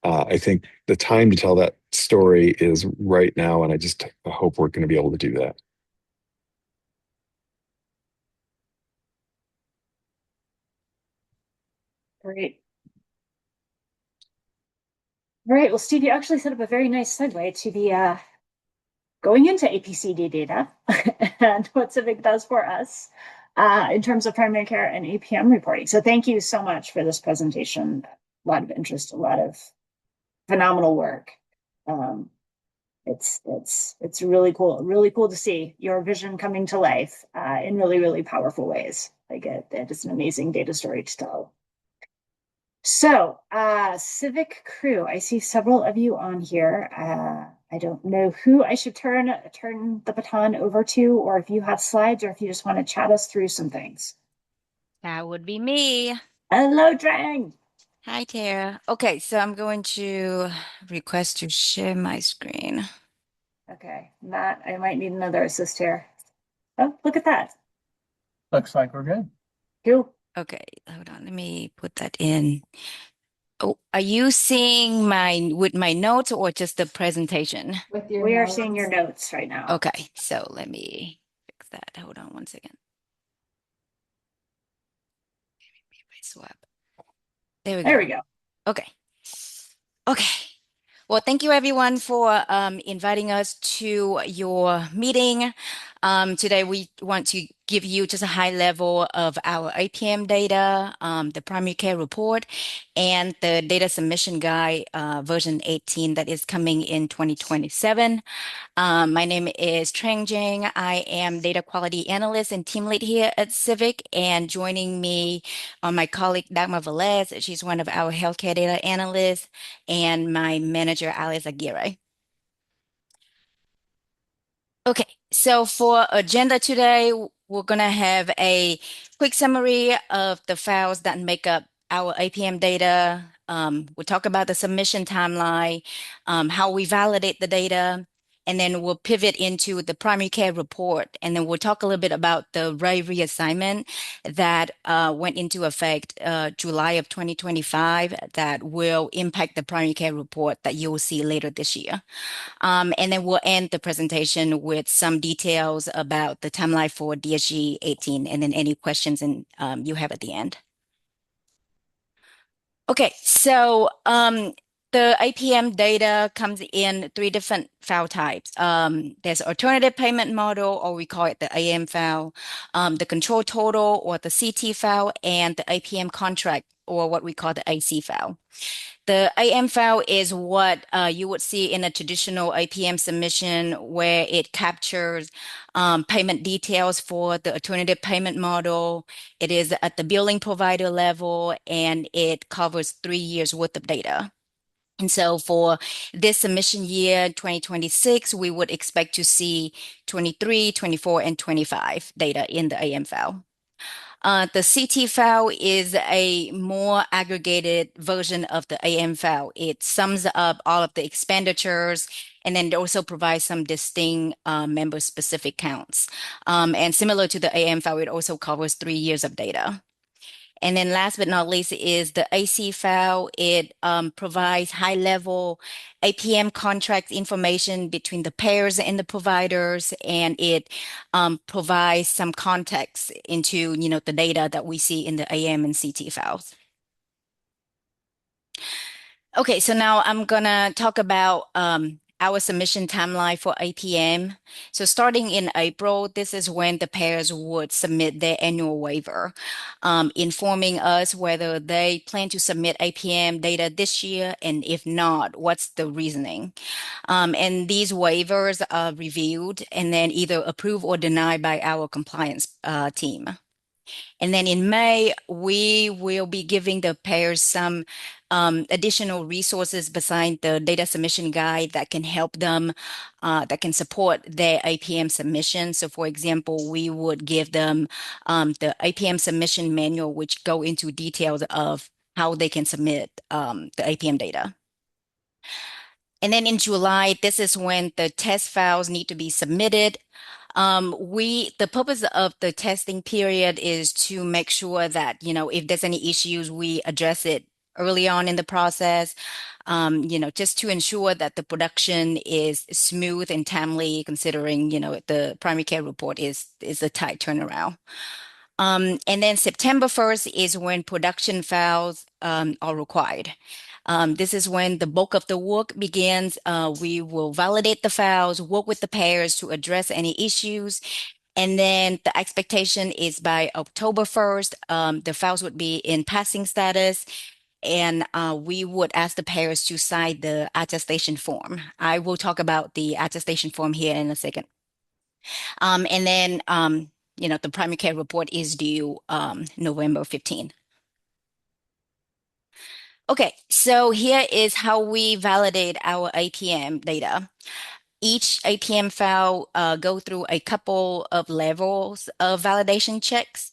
I think the time to tell that story is right now, and I just hope we're going to be able to do that. Great. All right. Well, Steve, you actually set up a very nice segue to the going into APCD data and what Civic does for us in terms of primary care and APM reporting. So thank you so much for this presentation. A lot of interest, a lot of phenomenal work. It's really cool to see your vision coming to life in really powerful ways. Like it is an amazing data story to tell. So, Civic crew, I see several of you on here. I don't know who I should turn the baton over to, or if you have slides, or if you just want to chat us through some things. That would be me. Hello, Drang. Hi, Tara. Okay, so I'm going to request to share my screen. Okay, Matt, I might need another assist here. Oh, look at that. Looks like we're good. Cool. Okay, hold on. Let me put that in. Oh, are you seeing with my notes or just the presentation? We are seeing your notes right now. Okay, so let me fix that. Hold on one second. Maybe if I swap. There we go. There we go. Okay. Okay. Well, thank you everyone for inviting us to your meeting. Today we want to give you just a high level of our APM data, the primary care report, and the data submission guide version 18 that is coming in 2027. My name is Trang Jang. I am data quality analyst and team lead here at Civic, and joining me are my colleague Dagmar Velez. She's one of our healthcare data analysts, and my manager Alice Aguirre. Okay, so for agenda today, we're gonna have a quick summary of the files that make up our APM data. We'll talk about the submission timeline, how we validate the data, and then we'll pivot into the primary care report. And then we'll talk a little bit about the rate reassignment that went into effect July of 2025 that will impact the primary care report that you'll see later this year. And then we'll end the presentation with some details about the timeline for DSG 18 and then any questions you have at the end. Okay, so the APM data comes in 3 different file types. There's alternative payment model, or we call it the AM file, the control total, or the CT file, and the APM contract, or what we call the AC file. The AM file is what you would see in a traditional APM submission, where it captures payment details for the alternative payment model. It is at the billing provider level, and it covers 3 years worth of data. And so for this submission year, 2026, we would expect to see 23, 24, and 25 data in the AM file. The CT file is a more aggregated version of the AM file. It sums up all of the expenditures And then it also provides some distinct member-specific counts. And similar to the AM file, it also covers 3 years of data. And then last but not least is the AC file. It provides high-level APM contract information between the payers and the providers, and it provides some context into, the data that we see in the AM and CT files. Okay, so now I'm gonna talk about our submission timeline for APM. So starting in April, this is when the payers would submit their annual waiver, informing us whether they plan to submit APM data this year, and if not, what's the reasoning. And these waivers are reviewed and then either approved or denied by our compliance team. And then in May, we will be giving the payers some additional resources beside the data submission guide that can help them, that can support their APM submission. So for example, we would give them the APM submission manual, which go into details of how they can submit the APM data. And then in July, this is when the test files need to be submitted. The purpose of the testing period is to make sure that, if there's any issues, we address it early on in the process, just to ensure that the production is smooth and timely, considering, the primary care report is a tight turnaround. And then September 1st is when production files are required. This is when the bulk of the work begins. We will validate the files, work with the payers to address any issues. And then the expectation is by October 1st, the files would be in passing status. And we would ask the payers to sign the attestation form. I will talk about the attestation form here in a second. And then, the primary care report is due November 15th. Okay, so here is how we validate our APM data. Each APM file go through a couple of levels of validation checks.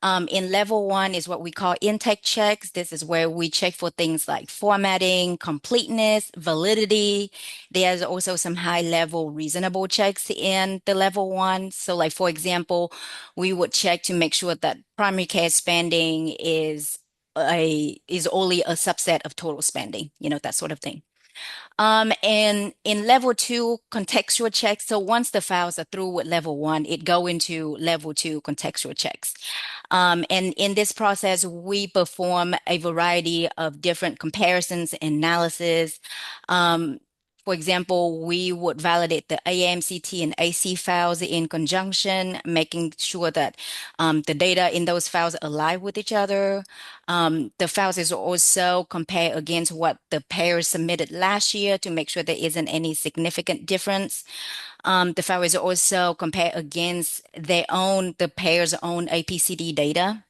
In level 1 is what we call intake checks. This is where we check for things like formatting, completeness, validity. There's also some high-level reasonable checks in the level 1. So like, for example, we would check to make sure that primary care spending is only a subset of total spending, that sort of thing. And in level 2, contextual checks. So once the files are through with level 1, it go into level 2 contextual checks. And in this process, we perform a variety of different comparisons and analysis. For example, we would validate the AM, CT, and AC files in conjunction, making sure that the data in those files align with each other. The files is also compared against what the payers submitted last year to make sure there isn't any significant difference. The file is also compared against the payer's own APCD data.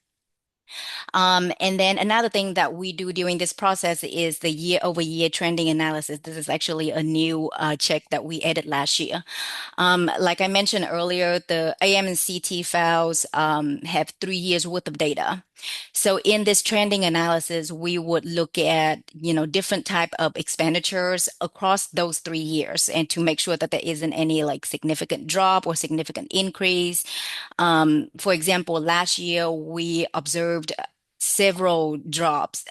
And then another thing that we do during this process is the year-over-year trending analysis. This is actually a new check that we added last year. Like I mentioned earlier, the AM and CT files have 3 years worth of data. So in this trending analysis, we would look at, different type of expenditures across those 3 years, and to make sure that there isn't any like significant drop or significant increase. For example, last year we observed several drops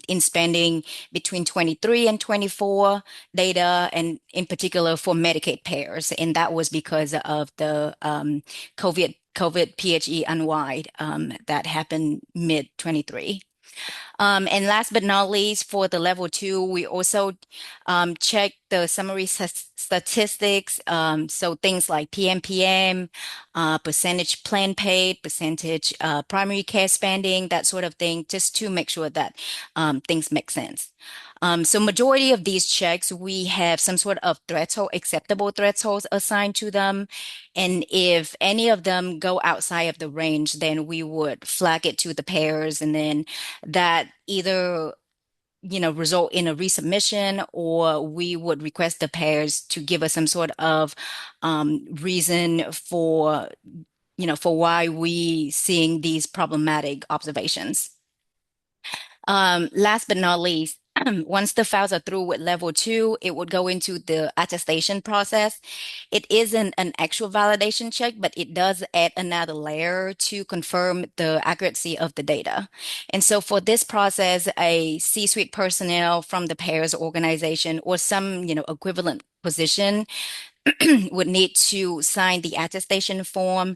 in spending between 23 and 24 data, and in particular for Medicaid payers. And that was because of the COVID PHE unwind that happened mid 23. And last but not least, for the level 2, we also check the summary statistics. So things like PMPM, percentage plan paid, percentage primary care spending, that sort of thing, just to make sure that things make sense. So majority of these checks, we have some sort of acceptable thresholds assigned to them. And if any of them go outside of the range, then we would flag it to the payers, and then that either result in a resubmission, or we would request the payers to give us some sort of reason for why we seeing these problematic observations. Last but not least, once the files are through with level 2, it would go into the attestation process. It isn't an actual validation check, but it does add another layer to confirm the accuracy of the data. And so for this process, a C-suite personnel from the payers organization or some, equivalent position would need to sign the attestation form,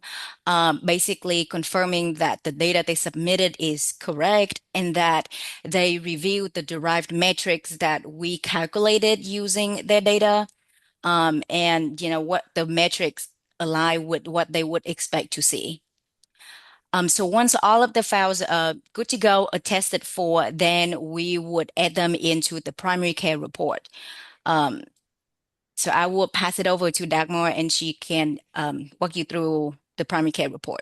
basically confirming that the data they submitted is correct and that they reviewed the derived metrics that we calculated using their data, and what the metrics align with what they would expect to see. So once all of the files are good to go, attested for, then we would add them into the primary care report. So I will pass it over to Dagmar and she can walk you through the primary care report.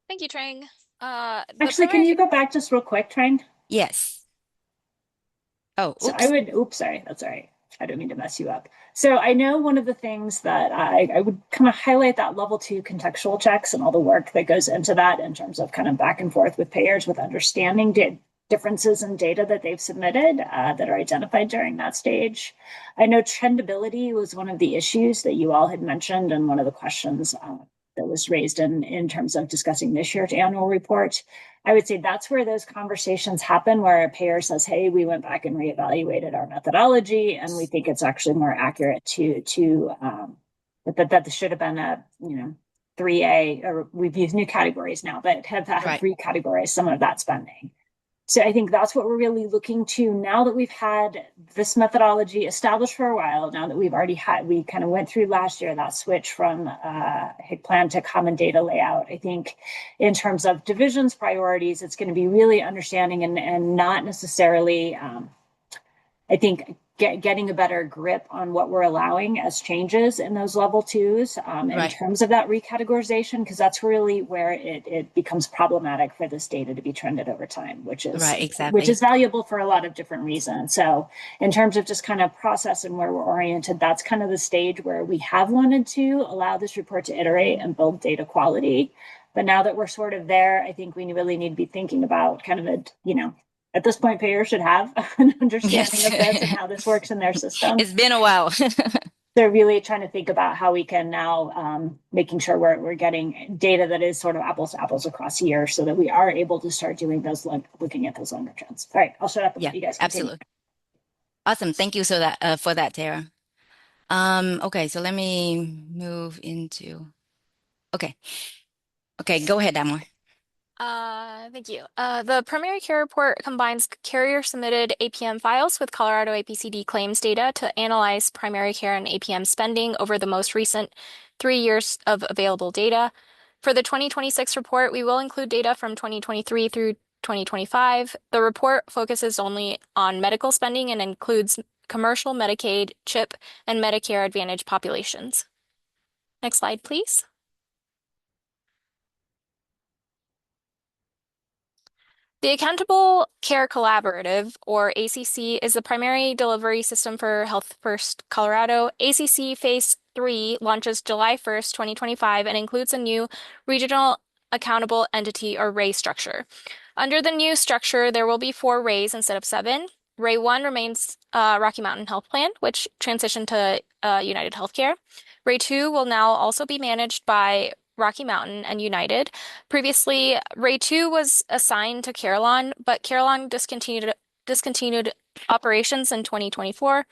Thank you, Trang. Actually, can you go back just real quick, Trang? Yes. Oh, So oops. oops, sorry, that's all right. I don't mean to mess you up. So I know one of the things that I would kind of highlight that level 2 contextual checks and all the work that goes into that in terms of kind of back and forth with payers with understanding differences in data that they've submitted that are identified during that stage. I know trendability was one of the issues that you all had mentioned and one of the questions that was raised in terms of discussing this year's annual report. I would say that's where those conversations happen, where a payer says, hey, we went back and reevaluated our methodology, and we think it's actually more accurate that this should have been a, 3A, or we've used new categories now, but have Right. recategorized some of that spending. So I think that's what we're really looking to now that we've had this methodology established for a while, now that we kind of went through last year, that switch from HIC plan to common data layout. I think in terms of divisions priorities, it's going to be really understanding and not necessarily, I think, getting a better grip on what we're allowing as changes in those level 2s in terms of that recategorization, because that's really where it becomes problematic for this data to be trended over time, which is valuable for a lot of different reasons. So in terms of just kind of process and where we're oriented, that's kind of the stage where we have wanted to allow this report to iterate and build data quality. But now that we're sort of there, I think we really need to be thinking about kind of at this point, payers should have an understanding of this and how this works in their system. It's been a while. They're really trying to think about how we can now making sure we're getting data that is sort of apples to apples across years, so that we are able to start doing looking at those longer trends. All right, I'll shut up and let you guys continue. Absolutely. Awesome. Thank you for that, Tara. Okay, so let me move into. Okay, go ahead, Dagmar. Thank you. The primary care report combines carrier-submitted APM files with Colorado APCD claims data to analyze primary care and APM spending over the most recent 3 years of available data. For the 2026 report, we will include data from 2023 through 2025. The report focuses only on medical spending and includes commercial, Medicaid, CHIP, and Medicare Advantage populations. Next slide, please. The Accountable Care Collaborative, or ACC, is the primary delivery system for Health First Colorado. ACC Phase 3 launches July 1st, 2025, and includes a new Regional Accountable Entity, or RAE structure. Under the new structure, there will be 4 RAEs instead of 7. RAE 1 remains Rocky Mountain Health Plan, which transitioned to United Healthcare. RAE 2 will now also be managed by Rocky Mountain and United. Previously, RAE 2 was assigned to Carillon, but Carillon discontinued operations in 2024.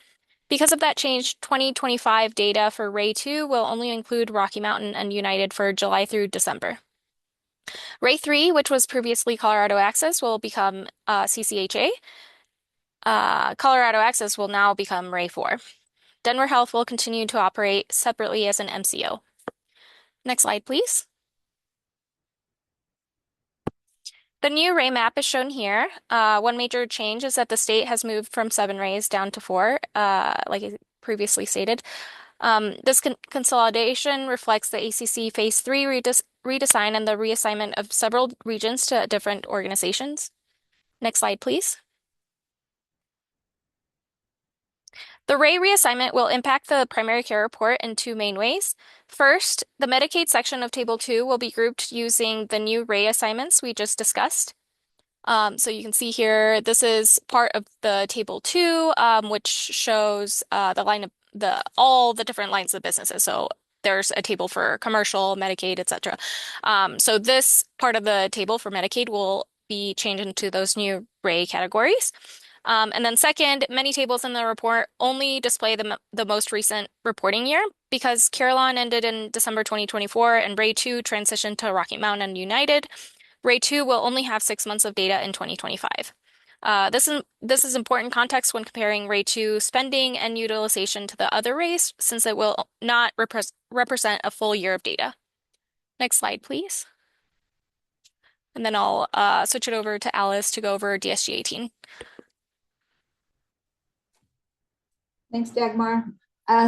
Because of that change, 2025 data for RAE 2 will only include Rocky Mountain and United for July through December. RAE 3, which was previously Colorado Access, will become CCHA. Colorado Access will now become RAE 4. Denver Health will continue to operate separately as an MCO. Next slide, please. The new RAE map is shown here. One major change is that the state has moved from 7 RAEs down to 4, like I previously stated. This consolidation reflects the ACC Phase 3 redesign and the reassignment of several regions to different organizations. Next slide, please. The RAE reassignment will impact the primary care report in 2 main ways. First, the Medicaid section of Table 2 will be grouped using the new RAE assignments we just discussed. So you can see here, this is part of the table 2, which shows the line of all the different lines of businesses. So there's a table for commercial, Medicaid, etc. So this part of the table for Medicaid will be changed into those new gray categories. And then second, many tables in the report only display the most recent reporting year because Carillon ended in December 2024 and Ray 2 transitioned to Rocky Mountain and United. Ray 2 will only have 6 months of data in 2025. This is important context when comparing Ray 2 spending and utilization to the other rays, since it will not represent a full year of data. Next slide, please. And then I'll switch it over to Alice to go over DSG 18. Thanks, Dagmar.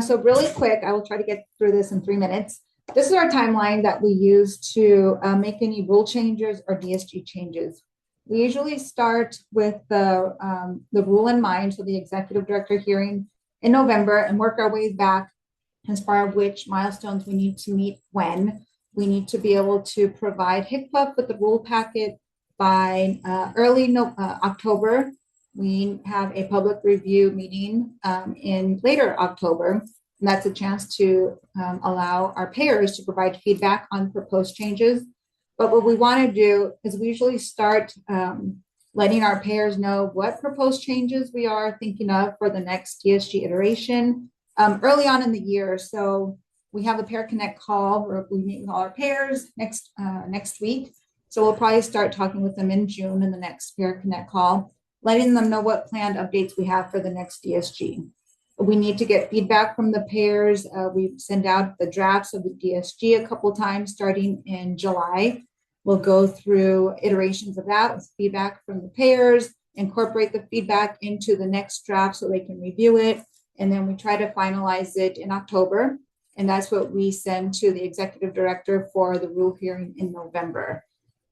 So really quick, I will try to get through this in 3 minutes. This is our timeline that we use to make any rule changes or DSG changes. We usually start with the rule in mind, so the executive director hearing in November, and work our way back as far as which milestones we need to meet when. We need to be able to provide HCPF with the rule packet by early October. We have a public review meeting in later October, and that's a chance to allow our payers to provide feedback on proposed changes. But what we want to do is we usually start letting our payers know what proposed changes we are thinking of for the next DSG iteration early on in the year. So we have a Payer Connect call where we meet with all our payers next week. So we'll probably start talking with them in June in the next Payer Connect call, letting them know what planned updates we have for the next DSG. We need to get feedback from the payers. We send out the drafts of the DSG a couple times starting in July. We'll go through iterations of that with feedback from the payers, incorporate the feedback into the next draft so they can review it. And then we try to finalize it in October. And that's what we send to the executive director for the rule hearing in November.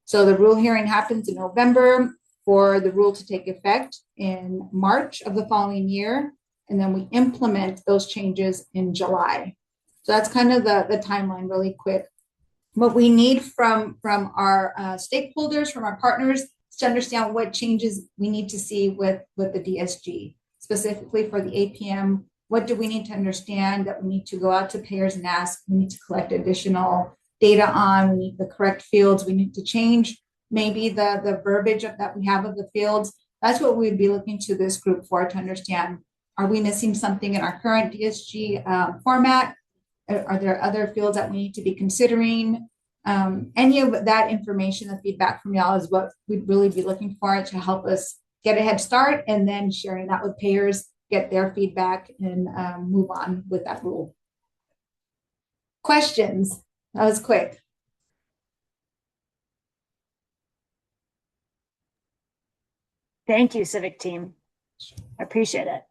So the rule hearing happens in November for the rule to take effect in March of the following year. And then we implement those changes in July. So that's kind of the timeline really quick. What we need from our stakeholders, from our partners, is to understand what changes we need to see with the DSG, specifically for the APM. What do we need to understand that we need to go out to payers and ask? We need to collect additional data on. We need the correct fields. We need to change maybe the verbiage that we have of the fields. That's what we'd be looking to this group for, to understand, are we missing something in our current DSG format? Are there other fields that we need to be considering? Any of that information, the feedback from y'all is what we'd really be looking for to help us get a head start, and then sharing that with payers, get their feedback, and move on with that rule. Questions? That was quick. Thank you, Civic team. I appreciate it.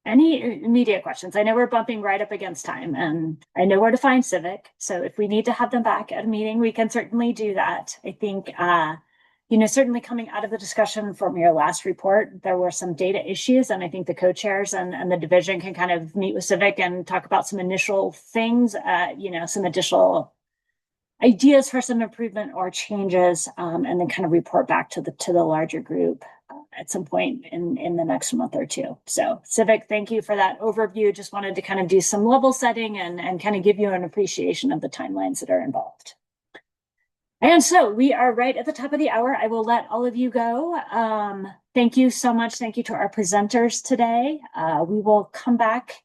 Any immediate questions? I know we're bumping right up against time, and I know where to find Civic. So if we need to have them back at a meeting, we can certainly do that. I think, certainly coming out of the discussion from your last report, there were some data issues, and I think the co-chairs and the division can kind of meet with Civic and talk about some initial things, some additional ideas for some improvement or changes, and then kind of report back to the larger group at some point in the next month or two. So Civic, thank you for that overview. Just wanted to kind of do some level setting and kind of give you an appreciation of the timelines that are involved. And so we are right at the top of the hour. I will let all of you go. Thank you so much. Thank you to our presenters today. We will come back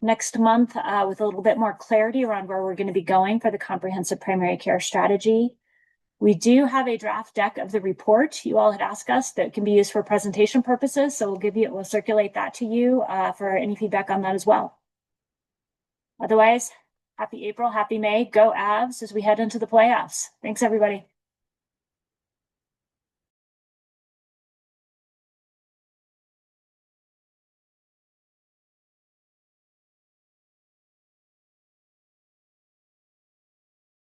next month with a little bit more clarity around where we're going to be going for the comprehensive primary care strategy. We do have a draft deck of the report you all had asked us that can be used for presentation purposes. So we'll circulate that to you for any feedback on that as well. Otherwise, happy April, happy May, go Avs as we head into the playoffs. Thanks, everybody.